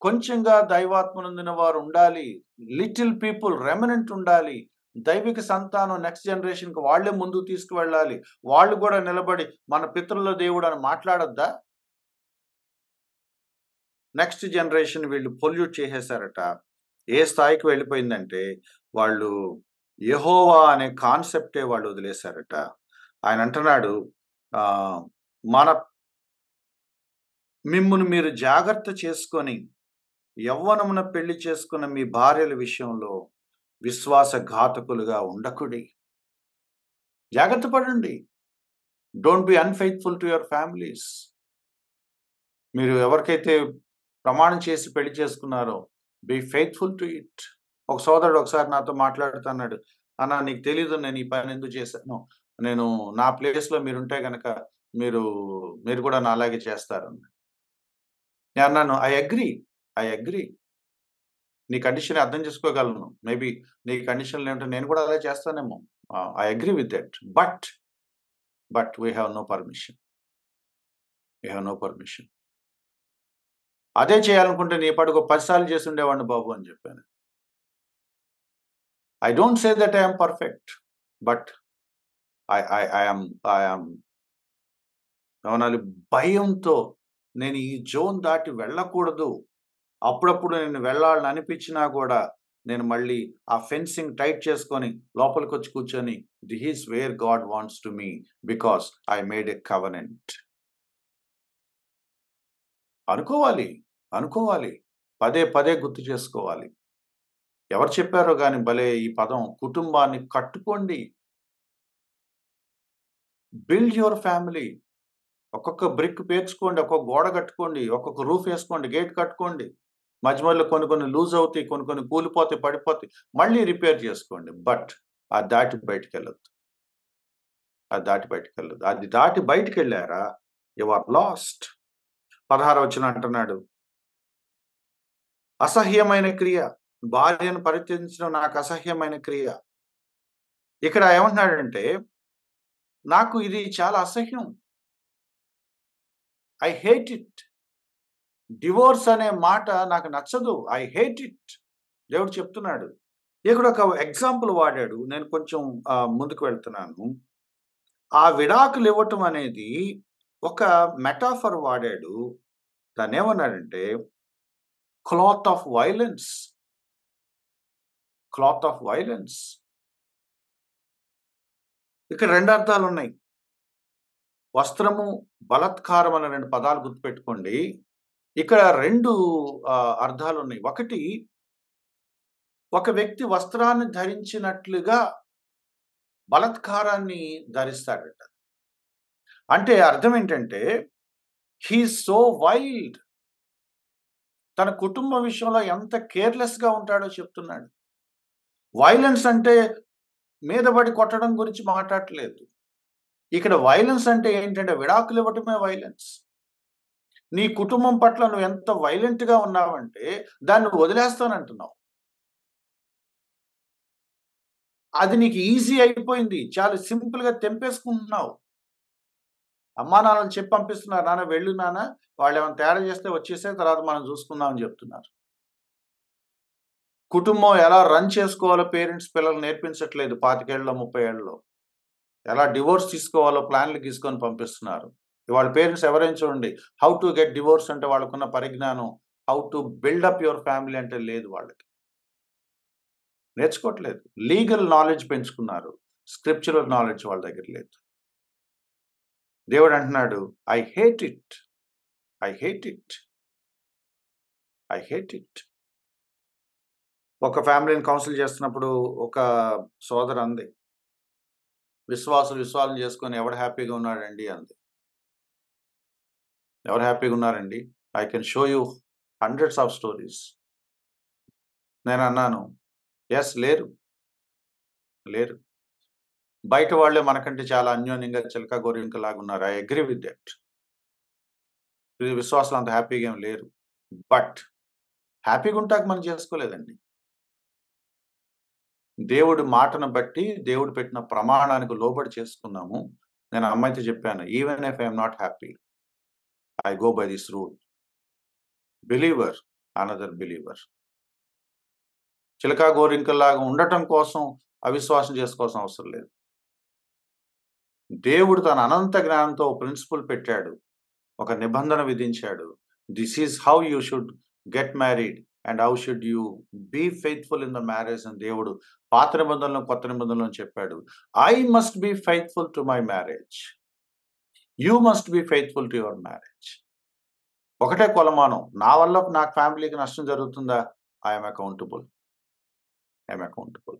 [SPEAKER 1] కొంచెంగా దైవాత్మ నొందిన వారు ఉండాలి. లిటిల్ పీపుల్ రెమనెంట్ ఉండాలి. దైవిక సంతానం నెక్స్ట్ జనరేషన్‌కి వాళ్ళే ముందుకు తీసుకువెళ్ళాలి. వాళ్ళు గూడా నిలబడి మన పితరుల దేవుడని మాట్లాడొద్దా? నెక్స్ట్ జనరేషన్ వీళ్ళు పొల్యూట్ చేసేసారట. ఏ స్థాయికి వెళ్ళిపోయిందంటే, వాళ్ళు యెహోవా అనే కాన్సెప్టే వాళ్ళు వదిలేసారట. ఆయన అంటున్నాడు ఆహ్, మన మిమ్మును మీరు జాగ్రత్త చేసుకొని, యవ్వనమున పెళ్లి చేసుకున్న మీ భార్యల విషయంలో విశ్వాసఘాతకులుగా ఉండకుడి. జాగ్రత్త పడండి. Don't be unfaithful to your families. మీరు ఎవరికైతే ప్రమాణం చేసి పెళ్లి చేసుకున్నారో, బి ఫెయిత్‌ఫుల్ టు ఇట్. ఒక సోదరుడు ఒకసారి నాతో మాట్లాడుతూ అన్నాడు, "అన్న నీకు తెలీదు నేను ఈ పని ఎందుకు చేశానో. నేను నా ప్లేస్‌లో మీరుంటే గనక మీరు మీరు కూడా నాలాగే చేస్తారన్నాడు." నేనన్నాను, ఐ అగ్రీ. నీ కండిషన్ అర్థం చేసుకోగలను. మేబీ నీ కండిషన్‌లో ఏంటో నేను కూడా అలా చేస్తానేమో. I agree with that. But we have no permission. We have no permission. అదే చేయాలనుకుంటే నీ పాటికి ఓ 10 సార్లు చేసుండేవాడిని బాబు అని చెప్పాను. I don't say that I am perfect. But I yam ఏమనాలి భయంతో నేను ఈ జోన్ దాటి వెళ్ళకూడదు. అప్పుడప్పుడు నేను వెళ్ళాలని అనిపించినా గూడా, నేను మళ్ళీ ఆ ఫెన్సింగ్ టైట్ చేసుకొని లోపలికొచ్చి కూర్చొని, this is where God wants to me because I made a covenant అనుకోవాలి. అనుకోవాలి. పదే పదే గుర్తు చేసుకోవాలి. ఎవరు చెప్పారో గాని భలే ఈ పదం కుటుంబాన్ని కట్టుకోండి. Build your family. ఒక్కొక్క బ్రిక్ పేర్చుకోండి. ఒక్కొక్క గోడ కట్టుకోండి. ఒక్కొక్క రూఫ్ ఏసుకోండి. గేట్ కట్టుకోండి. మధ్య మధ్యలో కొన్ని కొన్ని లూజ్ అవుతాయి. కొన్ని కొన్ని కూలిపోతాయి, పడిపోతాయి. మళ్ళీ రిపేర్ చేసుకోండి. బట్ దాటి బయటికెళ్ళొద్దు. అది దాటి బయటికెళ్ళదు. అది దాటి బయటికెళ్లారా యూ ఆర్ లాస్ట్. 16వ వచనం అంటున్నాడు, అసహ్యమైన క్రియ. భార్యను పరిత్యజించడం నాకు అసహ్యమైన క్రియ. ఇక్కడ ఏమంటున్నాడంటే, నాకు ఇది చాలా అసహ్యం. I hate it. డివోర్స్ అనే మాట నాకు నచ్చదు. I hate it. దేవుడు చెప్తున్నాడు. ఇక్కడ ఒక ఎగ్జాంపుల్ వాడాడు. నేను కొంచెం ముందుకు వెళ్తున్నాను. ఆ విడాకులు ఇవ్వటం అనేది ఒక మెటాఫర్ వాడాడు. దాన్నేమన్నాడంటే cloth of violence. Cloth of violence. ఇక్కడ 2 అర్థాలున్నాయి. వస్త్రము, బలాత్కారం అనే 2 పదాలు గుర్తుపెట్టుకోండి. ఇక్కడ 2 అర్థాలున్నాయి. ఒకటి, ఒక వ్యక్తి వస్త్రాన్ని ధరించినట్లుగా బలాత్కారాన్ని ధరిస్తాడట. అంటే అర్థం ఏంటంటే, హి ఈస్ సో వైల్డ్. తన కుటుంబ విషయంలో ఎంత కేర్‌లెస్‌గా ఉంటాడో చెప్తున్నాడు. వయలెన్స్ అంటే మీద పడి కొట్టడం గురించి మాట్లాడట్లేదు. ఇక్కడ వయలెన్స్ అంటే ఏంటంటే విడాకులు ఇవ్వటమే వైలెన్స్. నీ కుటుంబం పట్ల నువ్వు ఎంత వైలెంట్‌గా ఉన్నావంటే దాన్ని వదిలేస్తానంటున్నావు. అది నీకు ఈజీ అయిపోయింది. చాలా సింపుల్‌గా తెంపేసుకుంటున్నావు. అమ్మానాన్నలు చెప్పి పంపిస్తున్నారు. నాన్న వెళ్ళు నాన్న. వాళ్ళేమైనా తేడా చేస్తే వచ్చేసేయి, తర్వాత మనం చూసుకుందాం అని చెప్తున్నారు. కుటుంబం ఎలా రన్ చేసుకోవాలో పేరెంట్స్ పిల్లలకు నేర్పించట్లేదు 25 ఏళ్లలో, 30 ఏళ్లలో. ఎలా డివోర్స్ తీసుకోవాలో ప్లాన్‌లు గీసుకొని పంపిస్తున్నారు. ఇవాళ పేరెంట్స్ ఎవరైనా చూడండి, హౌ టు గెట్ డివోర్స్ అంటే వాళ్ళకున్న పరిజ్ఞానం, how to build up your family అంటే లేదు వాళ్ళకి. నేర్చుకోవట్లేదు. లీగల్ నాలెడ్జ్ పెంచుకున్నారు. స్క్రిప్చురల్ నాలెడ్జ్ వాళ్ళ దగ్గర లేదు. దేవుడు అంటున్నాడు, I hate it. I hate it. I hate it. ఒక ఫ్యామిలీని కౌన్సిల్ చేస్తున్నప్పుడు ఒక సోదరు అంది, విశ్వాసం చేసుకొని ఎవడు హ్యాపీగా ఉన్నాడండి అంది. ఎవరు హ్యాపీగా ఉన్నారండి? I can show you hundreds of stories. నేనన్నాను, యెస్, లేరు. లేరు. బయట వాళ్ళే మనకంటే చాలా అన్యోన్యంగా చిలక గోరింకలాగా ఉన్నారు. I agree with that. విశ్వాసులు అంత హ్యాపీగా ఏం లేరు. బట్ హ్యాపీగా ఉంటాక మనం చేసుకోలేదండి. దేవుడి మాటను బట్టి, దేవుడు పెట్టిన ప్రమాణానికి లోబడి చేసుకున్నాము. నేను ఆ అమ్మాయితో చెప్పాను, even if I am not happy, I go by this rule. Believer, another believer. చిలకా గోరింకల్లాగా ఉండటం కోసం అవిశ్వాసం చేసుకోవాల్సిన అవసరం లేదు. దేవుడు తన అనంత జ్ఞానంతో ప్రిన్సిపల్ పెట్టాడు. ఒక నిబంధన విధించాడు. This is how you should get married and how should you be faithful in the marriage అని దేవుడు పాత నిబంధనలో, కొత్త నిబంధనలో చెప్పాడు. I must be faithful to my marriage. You must be faithful to your marriage. ఒకటే కొలమానం. నా వల్ల నా ఫ్యామిలీకి నష్టం జరుగుతుందా? I'm accountable. I'm accountable.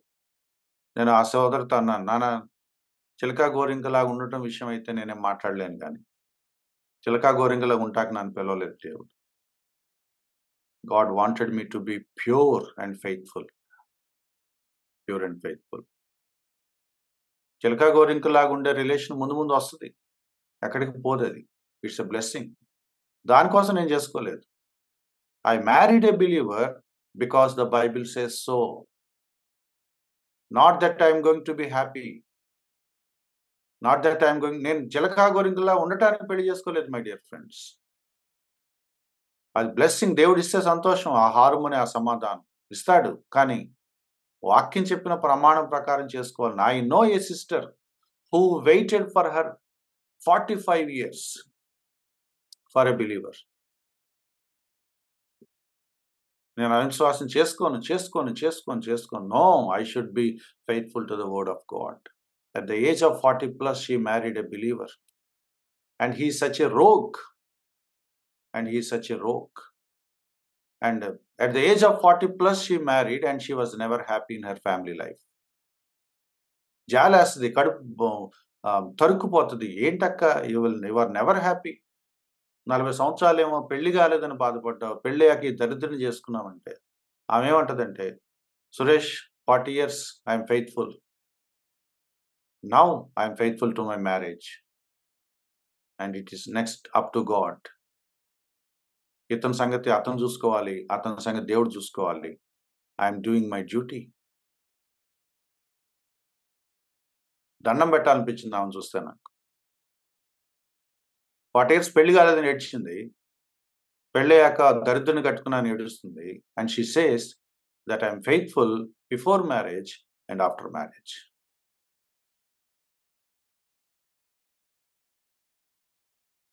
[SPEAKER 1] నేను ఆ సోదరితో అన్నాను, నాన్న చిలకా గోరింకలాగా ఉండటం విషయం అయితే నేనేం మాట్లాడలేను గాని, చిలకా గోరింకలాగా ఉంటాక నన్ను పిలవలేదు దేవుడు. God wanted me to be pure and faithful. Pure and faithful. చిలకా గోరింకలాగా ఉండే రిలేషన్ ముందు ముందు వస్తది. ఎక్కడికి పోదది. It's a blessing. దానికోసం నేను చేసుకోలేదు. I married a believer because the Bible says so. Not that I am going to be happy. Not that I am going. నేను చిలకా గోరింకలా ఉండటానికి పెళ్లి చేసుకోలేదు మై డియర్ ఫ్రెండ్స్. అది బ్లెస్సింగ్. దేవుడు ఇస్తే సంతోషం. ఆ హార్మోని, ఆ సమాధానం ఇస్తాడు. కానీ వాక్యం చెప్పిన ప్రమాణం ప్రకారం చేసుకోవాలి. I know a sister who waited for her 45 years for a believer. నేను అవిశ్వాసం చేసుకోను. No, I should be faithful to the word of God. At the age of 40 plus, she married a believer. And he is such a rogue. And at the age of 40 plus, she married and she was never happy in her family life. జాలేస్తది, కడుపు తరుక్కుపోతుంది. ఏంటక్క, you are never happy. 40 సంవత్సరాలేమో పెళ్లి కాలేదని బాధపడ్డావు, పెళ్ళయ్యాక ఈ దరిద్రం చేసుకున్నామంటే ఆమె ఏమంటదంటే, Suresh 40 years I'm faithful. Now I'm faithful to my marriage and it is next up to God. ఇతని సంగతి అతను చూసుకోవాలి, అతని సంగతి దేవుడు చూసుకోవాలి. I'm doing my duty. దండం పెట్టాలనిపించింది ఆమెను చూస్తే నాకు. 40 ఇయర్స్ పెళ్లి కాలేదని ఏడ్చింది. పెళ్ళయ్యాక దరిద్రుని కట్టుకున్నానని ఏడుస్తుంది. And she says that I'm faithful before marriage and after marriage.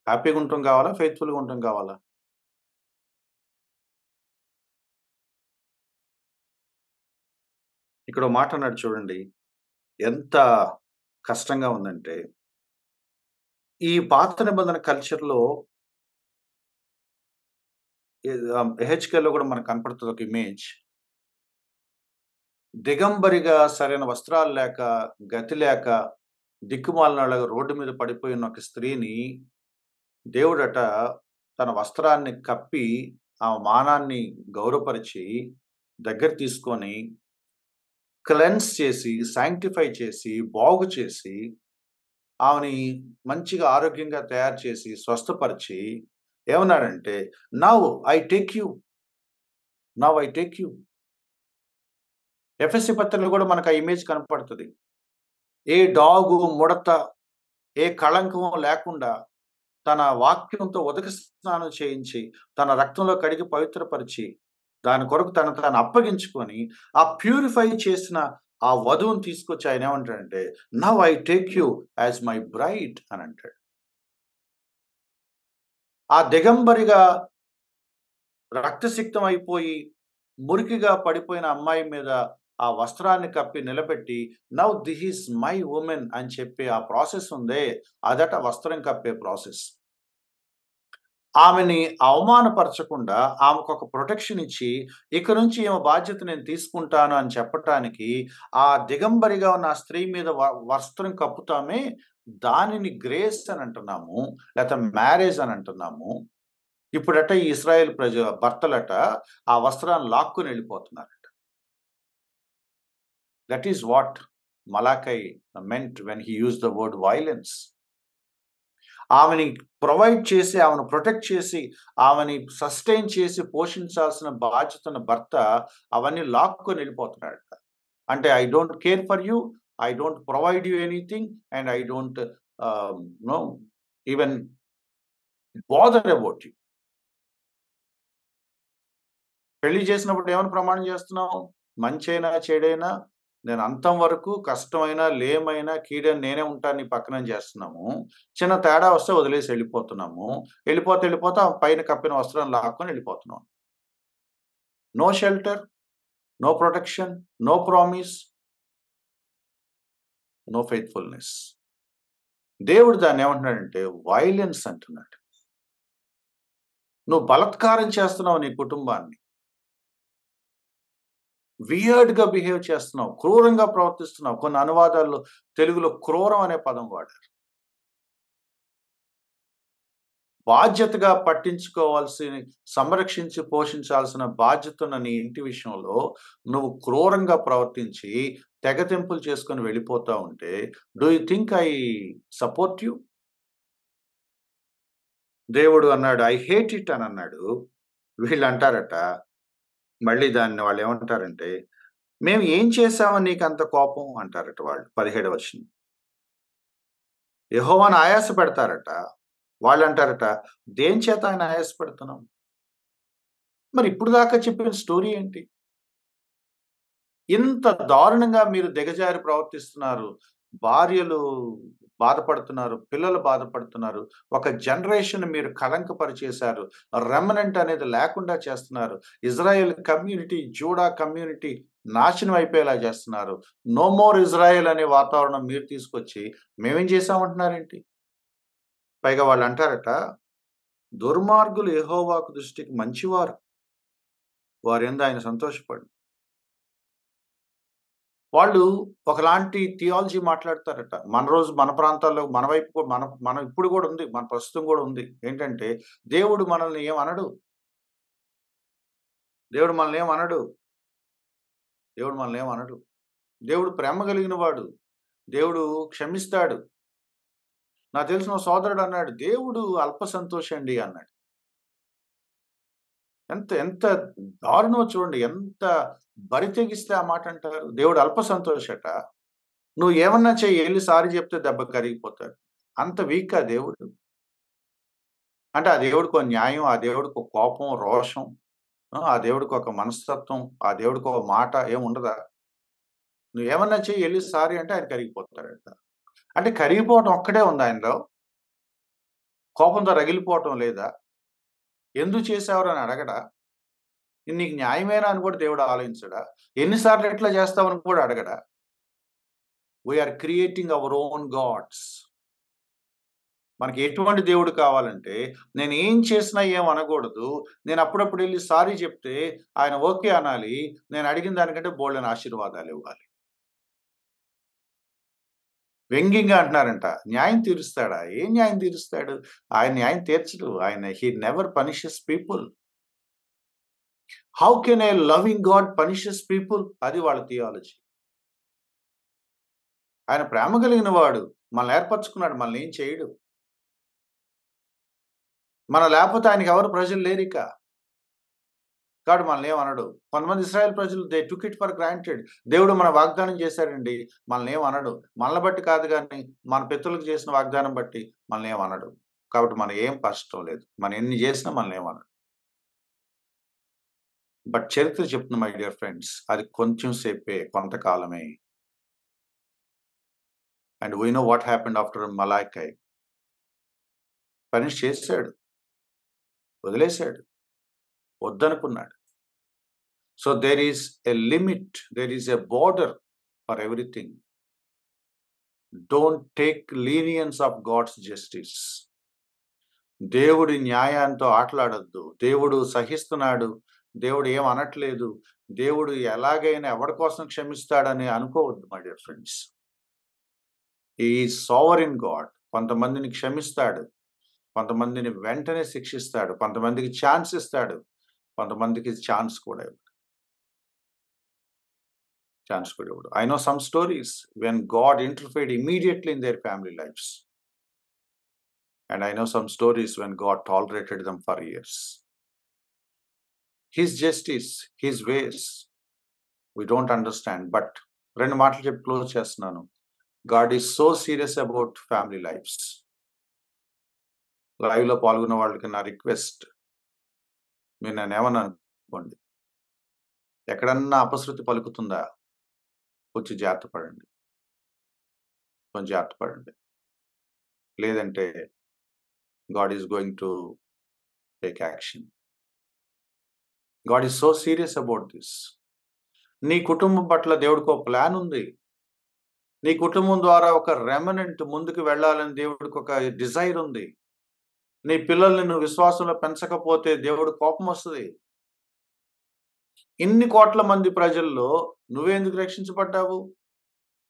[SPEAKER 1] హ్యాపీగా ఉండటం కావాలా? ఫెయిత్ఫుల్‌గా ఉండటం కావాలా? ఇక్కడ ఓ మాట అన్నాడు చూడండి. ఎంత కష్టంగా ఉందంటే, ఈ పాత నిబంధన కల్చర్‌లో ఎహెచ్‌కేల్‌లో కూడా మనకు కనపడుతది ఒక ఇమేజ్. దిగంబరిగా సరైన వస్త్రాలు లేక, గతి లేక, దిక్కుమాలినలాగా రోడ్డు మీద పడిపోయిన ఒక స్త్రీని దేవుడట తన వస్త్రాన్ని కప్పి, ఆ మానాన్ని గౌరవపరిచి, దగ్గర తీసుకొని, క్లెన్స్ చేసి, సాంక్టిఫై చేసి, బాగు చేసి, ఆమెని మంచిగా ఆరోగ్యంగా తయారు చేసి, స్వస్థపరిచి ఏమన్నాడంటే, "now I take you. Now I take you." ఎఫెసీ పత్రికలో కూడా మనకు ఆ ఇమేజ్ కనపడుతది. ఏ డాగు, ముడత, ఏ కళంకం లేకుండా తన వాక్యంతో ఉదక స్నానం చేయించి, తన రక్తంలో కడిగి పవిత్రపరిచి, దాని కొరకు తనను తాను అప్పగించుకొని, ఆ ప్యూరిఫై చేసిన ఆ వధువుని తీసుకొచ్చి ఆయన ఏమంటాడంటే, "now I take you as my bride" అని అంటాడు. ఆ దిగంబరిగా రక్తసిక్తం అయిపోయి, మురికిగా పడిపోయిన అమ్మాయి మీద ఆ వస్త్రాన్ని కప్పి నిలబెట్టి, "now this is my women" అని చెప్పి ఆ ప్రాసెస్ ఉందే, అదట వస్త్రం కప్పే ప్రాసెస్. ఆమెని అవమానపరచకుండా, ఆమెకొక ప్రొటెక్షన్ ఇచ్చి, ఇక నుంచి ఈమె బాధ్యత నేను తీసుకుంటాను అని చెప్పటానికి, ఆ దిగంబరిగా ఉన్న ఆ స్త్రీ మీద వస్త్రం కప్పుతామే, దానిని గ్రేస్ అని అంటున్నాము. లేతే మ్యారేజ్ అని అంటున్నాము. ఇప్పుడట ఈ ఇశ్రాయేల్ భర్తలట ఆ వస్త్రాన్ని లాక్కొని ఎళ్ళిపోతున్నారట. That is what Malachi meant when he used the word violence. ఆమెని ప్రొవైడ్ చేసి, ఆమెను ప్రొటెక్ట్ చేసి, ఆమెని సస్టైన్ చేసి పోషించాల్సిన బాధ్యతను భర్త అవన్నీ లాక్కొని ఎళ్ళిపోతున్నాడట. అంటే I don't care for you, I don't provide you anything and I don't know even bother about you. పెళ్లి చేసినప్పుడు ఏమని ప్రమాణం చేస్తున్నావు? మంచైనా, చెడైనా నేను అంతం వరకు కష్టమైనా, లేమైనా, కీడైనా నేనే ఉంటాను నీ పక్కనని చేస్తున్నాము. చిన్న తేడా వస్తే వదిలేసి ఎళ్ళిపోతున్నాము. ఎళ్ళిపోతే ఆ పైన కప్పిన వస్త్రం లాక్కొని ఎళ్ళిపోతున్నాం. No shelter, no protection, no promise, no faithfulness. దేవుడు దాన్నేమంటున్నాడంటే వయలెన్స్ అంటున్నాడు. నువ్వు బలాత్కారం చేస్తున్నావు నీ కుటుంబాన్ని. వియర్డ్‌గా బిహేవ్ చేస్తున్నావు. క్రూరంగా ప్రవర్తిస్తున్నావు. కొన్ని అనువాదాల్లో తెలుగులో క్రూరం అనే పదం వాడారు. బాధ్యతగా పట్టించుకోవాల్సి, సంరక్షించి పోషించాల్సిన బాధ్యతున్న నీ ఇంటి విషయంలో నువ్వు క్రూరంగా ప్రవర్తించి, తెగతెంపులు చేసుకొని వెళ్ళిపోతా ఉంటే, do you think I support you? దేవుడు అన్నాడు, ఐ హేట్ ఇట్ అని అన్నాడు. వీళ్ళంటారట, మళ్ళీ దాన్ని వాళ్ళేమంటారంటే, మేము ఏం చేశామని నీకంత కోపం అంటారట వాళ్ళు. 17వ వచనం. యెహోవాను ఆయాస పెడతారట. వాళ్ళంటారట, దేని చేత ఆయన ఆయాస పెడుతున్నాం? మరి ఇప్పుడు దాకా చెప్పిన స్టోరీ ఏంటి? ఇంత దారుణంగా మీరు దిగజారి ప్రవర్తిస్తున్నారు. భార్యలు బాధపడుతున్నారు. పిల్లలు బాధపడుతున్నారు. ఒక జనరేషన్ మీరు కళంకపరిచేశారు. రెమనెంట్ అనేది లేకుండా చేస్తున్నారు. ఇజ్రాయెల్ కమ్యూనిటీ, జూడా కమ్యూనిటీ నాశనం అయిపోయేలా చేస్తున్నారు. నో మోర్ ఇజ్రాయెల్ అనే వాతావరణం మీరు తీసుకొచ్చి, మేమేం చేశామంటున్నారేంటి? పైగా వాళ్ళంటారట, దుర్మార్గులు యెహోవాకు దృష్టికి మంచివారు. వారియందు ఆయన సంతోషపడు. వాళ్ళు ఒకలాంటి థియాలజీ మాట్లాడతారట. మన ప్రాంతాల్లో మన వైపు కూడా మనం ఇప్పుడు గూడా ఉంది. మన ప్రస్తుతం గూడా ఉంది. ఏంటంటే దేవుడు మనల్ని ఏమనడు. దేవుడు మనల్ని ఏమనడు. దేవుడు మనల్ని ఏమనడు. దేవుడు ప్రేమ కలిగిన వాడు. దేవుడు క్షమిస్తాడు. నాకు తెలిసిన ఓ సోదరుడు అన్నాడు, "దేవుడు అల్ప సంతోషండి" అన్నాడు. ఎంత ఎంత దారుణమో చూడండి. ఎంత బరి తెగిస్తే ఆ మాట అంటారు. దేవుడు అల్ప సంతోషట. నువ్వు ఏమన్నా చెయ్యి, ఎళ్లి సారీ చెప్తే దెబ్బ కరిగిపోతాడు. అంత వీకా దేవుడు? అంటే ఆ దేవుడికో న్యాయం, ఆ దేవుడికో కోపం, రోషం, ఆ దేవుడికొక మనస్తత్వం, ఆ దేవుడికో మాట ఏముండదా? నువ్వేమన్నా చెయ్యి, ఎళ్లి సారీ అంటే ఆయన కరిగిపోతాడట. అంటే కరిగిపోవటం ఒక్కటే ఉందా ఆయనలో? కోపంతో రగిలిపోవటం లేదా? ఎందుకు చేశావురా అని అడగడా? ఇది నీకు న్యాయమేనా అని కూడా దేవుడు ఆలోచించడా? ఎన్ని సార్లు ఇట్లా చేస్తావని కూడా అడగడా? We are creating our own gods. మనకి ఎటువంటి దేవుడు కావాలంటే, నేను ఏం చేసినా ఏం అనకూడదు. నేను అప్పుడప్పుడు ఎళ్లి సారీ చెప్తే ఆయన ఓకే అనాలి. నేను అడిగిన దానికంటే బోలెడన్ని ఆశీర్వాదాలివ్వాలి. వ్యంగ్యంగా అంటున్నారంట. న్యాయం తీరుస్తాడా? ఏం న్యాయం తీరుస్తాడు? ఆయన న్యాయం తీర్చడు. He never punishes people. How can a loving God punishes people? అది వాళ్ళ థియాలజీ. ఆయన ప్రేమ కలిగిన వాడు. మనల్ని ఏర్పరచుకున్నాడు. మనల్ని ఏం చేయడు. మనం లేపోతే ఆయనకెవరు ప్రజలు లేరిక. కాబట్టి మనల్నేమనడు. కొంతమంది ఇశ్రాయేల్ ప్రజలు they took it for granted. దేవుడు మన వాగ్దానం చేశాడండి. మనల్నేమనడు. మనల్ని బట్టి కాదు గానీ, మన పితరులకు చేసిన వాగ్దానం బట్టి మనల్నేమనడు. కాబట్టి మనకేం కష్టం లేదు. మనం ఎన్ని చేసినా మనల్నేమనడు. బట్ చరిత్ర చెప్తుంది మై డియర్ ఫ్రెండ్స్. అది కొంచెం సేపే, కొంతకాలమే. And we know what happened after Malachi. Punish చేసాడు. వదిలేసాడు. వద్దనుకున్నాడు. So there is a limit. There is a border for everything. Don't take lenience of God's justice. దేవుడి న్యాయంతో ఆటలాడొద్దు. దేవుడు సహిస్తున్నాడు. దేవుడు ఏం అనట్లేదు. దేవుడు ఎలాగైనా ఎవడి కోసం క్షమిస్తాడని అనుకోవద్దు my dear friends. He is sovereign God. కొంతమందిని క్షమిస్తాడు. కొంతమందిని వెంటనే శిక్షిస్తాడు. కొంతమందికి ఛాన్స్ ఇస్తాడు. కొంతమందికి ఛాన్స్ కూడా ఇవ్వడు. I know some stories when God interfered immediately in their family lives. And I know some stories when God tolerated them for years. His justice, His ways, we don't understand. But రెండు మాటలు చెప్పి close చేస్తున్నాను. God is so serious about family lives. లైవ్‌లో పాల్గొన్న వాళ్ళకి నా request, మీరు నన్నేమన్నా అనుకోండి. ఎక్కడన్నా అపశృతి పలుకుతుందా? కొంచెం జాగ్రత్త పడండి. కొంచెం జాగ్రత్త పడండి. లేదంటే God is going to take action. God is so serious about this. నీ కుటుంబం పట్ల దేవుడికి ఒక ప్లాన్ ఉంది. నీ కుటుంబం ద్వారా ఒక రెమనెంట్ ముందుకు వెళ్ళాలని దేవుడికి ఒక డిజైర్ ఉంది. నీ పిల్లల్ని నువ్వు విశ్వాసంలో పెంచకపోతే దేవుడు కోపం వస్తది. ఇన్ని కోట్ల మంది ప్రజల్లో నువ్వెందుకు రక్షించబడ్డావు?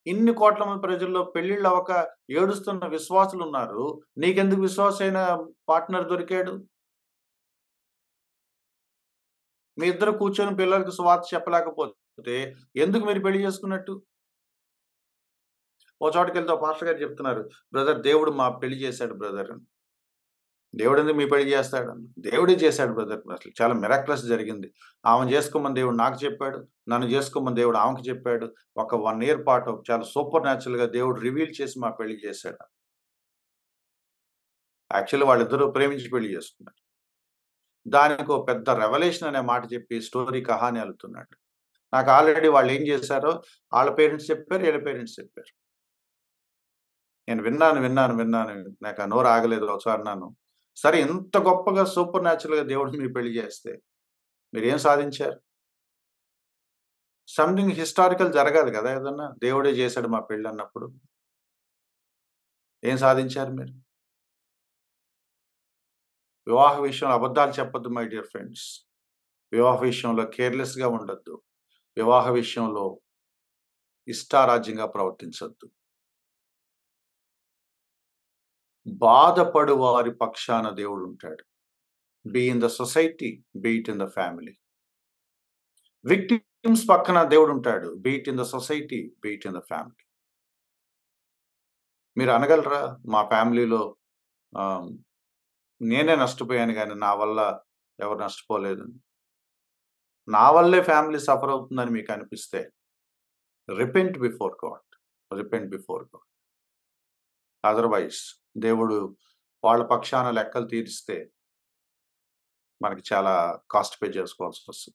[SPEAKER 1] ఇన్ని కోట్ల మంది ప్రజల్లో పెళ్లిళ్ళు అవ్వక ఏడుస్తున్న విశ్వాసులున్నారు. నీకెందుకు విశ్వాసైన పార్ట్నర్ దొరికాడు? మీ ఇద్దరు కూర్చొని పిల్లలకి సువార్త చెప్పలేకపోతే ఎందుకు మీరు పెళ్లి చేసుకున్నట్టు? ఓ చోటకెళ్తే ఓ పాస్టర్ గారు చెప్తున్నారు, "బ్రదర్ దేవుడు మా పెళ్లి చేశాడు బ్రదర్" అని. దేవుడెందుకు మీ పెళ్లి చేస్తాడని? దేవుడే చేశాడు బ్రదర్. అసలు చాలా మిరాక్లస్ జరిగింది. ఆమెను చేసుకోమని దేవుడు నాకు చెప్పాడు. నన్ను చేసుకోమని దేవుడు ఆమెకి చెప్పాడు. ఒక 1 ఇయర్ పాటు చాలా సూపర్ న్యాచురల్‌గా దేవుడు రివీల్ చేసి మా పెళ్లి చేశాడు. యాక్చువల్లీ వాళ్ళిద్దరూ ప్రేమించి పెళ్లి చేసుకున్నారు. దానికో పెద్ద రెవల్యూషన్ అనే మాట చెప్పి స్టోరీ కహాని అల్లుతున్నాడు. నాకు ఆల్రెడీ వాళ్ళేం చేశారో ఆళ్ళ పేరెంట్స్ చెప్పారు. ఈళ్ళ పేరెంట్స్ చెప్పారు. నేను విన్నాను. నాకు ఆ నోరు ఆగలేదు. ఒకసారి అన్నాను. సరే ఇంత గొప్పగా సూపర్ న్యాచురల్‌గా దేవుడు మీకు పెళ్లి చేస్తే మీరేం సాధించారు? సంథింగ్ హిస్టారికల్ జరగాలి కదా! ఏదన్నా. దేవుడే చేశాడు మా పెళ్ళన్నప్పుడు. ఏం సాధించారు మీరు? వివాహ విషయంలో అబద్ధాలు చెప్పొద్దు మై డియర్ ఫ్రెండ్స్. వివాహ విషయంలో కేర్‌లెస్‌గా ఉండొద్దు. వివాహ విషయంలో ఇష్టారాజ్యంగా ప్రవర్తించొద్దు. బాధపడు వారి పక్షాన దేవుడుంటాడు. Be in the society, be it in the family. Victims పక్కన దేవుడుంటాడు. Be it in the society, be it in the family. మీరు అనగలరా? మా ఫ్యామిలీలో ఆహ్, నేనే నష్టపోయాను గానీ, నా వల్ల ఎవరు నష్టపోలేదు. నా వల్లే ఫ్యామిలీ సఫర్ అవుతుందని మీకనిపిస్తే, repent before God. Repent before God. Otherwise దేవుడు వాళ్ళ పక్షాన లెక్కలు తీరిస్తే, మనకి చాలా కాస్ట్ పే చేసుకోవాల్సొస్తది.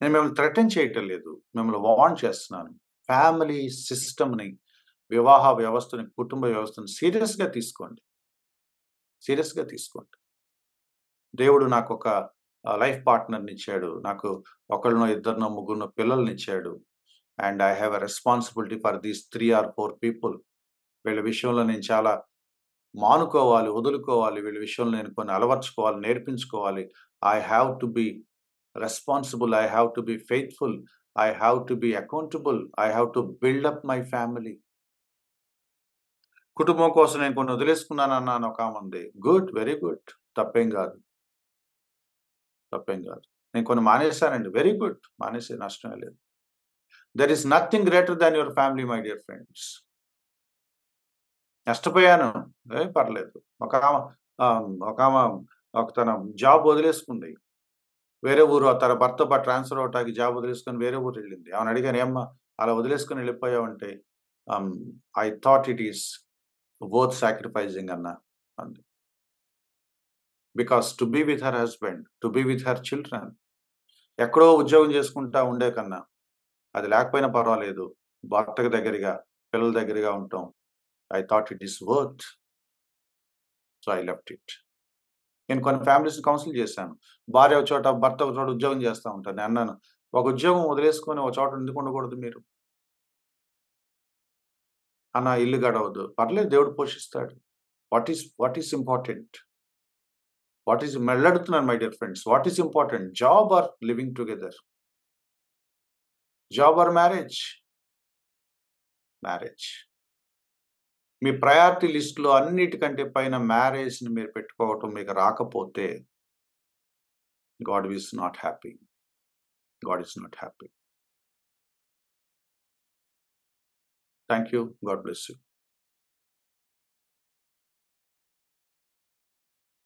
[SPEAKER 1] నేను మిమ్మల్ని థ్రెటన్ చేయటం లేదు. మిమ్మల్ని వార్న్ చేస్తున్నాను. ఫ్యామిలీ సిస్టమ్‌ని, వివాహ వ్యవస్థని, కుటుంబ వ్యవస్థని సీరియస్‌గా తీసుకోండి. సీరియస్‌గా తీసుకోండి. దేవుడు నాకొక లైఫ్ పార్ట్నర్‌నిచ్చాడు. నాకు ఒకళ్ళనో, ఇద్దరినో, ముగ్గురినో పిల్లలనిచ్చాడు. And I have a responsibility for these 3 or 4 people. వీళ్ళ విషయంలో నేను చాలా మానుకోవాలి, వదులుకోవాలి. వీళ్ళ విషయంలో నేను కొన్ని అలవర్చుకోవాలి, నేర్పించుకోవాలి. I have to be responsible. I have to be faithful. I have to be accountable. I have to build up my family. కుటుంబం కోసం నేను కొన్ని వదిలేసుకున్నానన్నాను ఒకామంది. గుడ్. Very good. తప్పేం గాదు. తప్పేం గాదు. నేను కొన్ని మానేశానండి. Very good. మానేసేయి నష్టమే లేదు. There is nothing greater than your family my dear friends. నష్టపోయాను. ఏం పర్లేదు. ఒకామ ఒకామ తన జాబ్ వదిలేసుకుంది. వేరే ఊరు తన భర్త ట్రాన్స్‌ఫర్ అవ్వటానికి జాబ్ వదిలేసుకొని వేరే ఊరెళ్ళింది. ఆమెను అడిగాను, "ఏమ్మా అలా వదిలేసుకొని వెళ్ళిపోయావంటే" ah, "I thought it is worth sacrificing" అంది. Because to be with her husband, to be with her children, ఎక్కడో ఉద్యోగం చేసుకుంటా ఉండే కన్నా, అది లేకపోయినా పర్వాలేదు. భర్తకు దగ్గరగా, పిల్లల దగ్గరగా ఉండటం. I thought it is worth. So, I left it. నేను కొన్ని ఫ్యామిలీస్‌ని కౌన్సిల్ చేశాను. భార్య ఒక చోట, భర్త ఒక చోట ఉద్యోగం చేస్తా ఉంటారు. నేనన్నాను, "ఒక ఉద్యోగం వదిలేసుకొని ఒక చోట ఎందుకు ఉండకూడదు మీరు? అన్న ఇల్లు గడవదు. పర్లేదు దేవుడు పోషిస్తాడు. What is important? మళ్ళీ అడుగుతున్నాను my dear friends. What is important? Job or living together? Job or marriage? Marriage. Me priority లిస్ట్‌లో అన్నిటికంటే పైన మ్యారేజ్‌ని మీరు పెట్టుకోవటం మీకు రాకపోతే, God is not happy. God is not happy. Thank you. God bless you.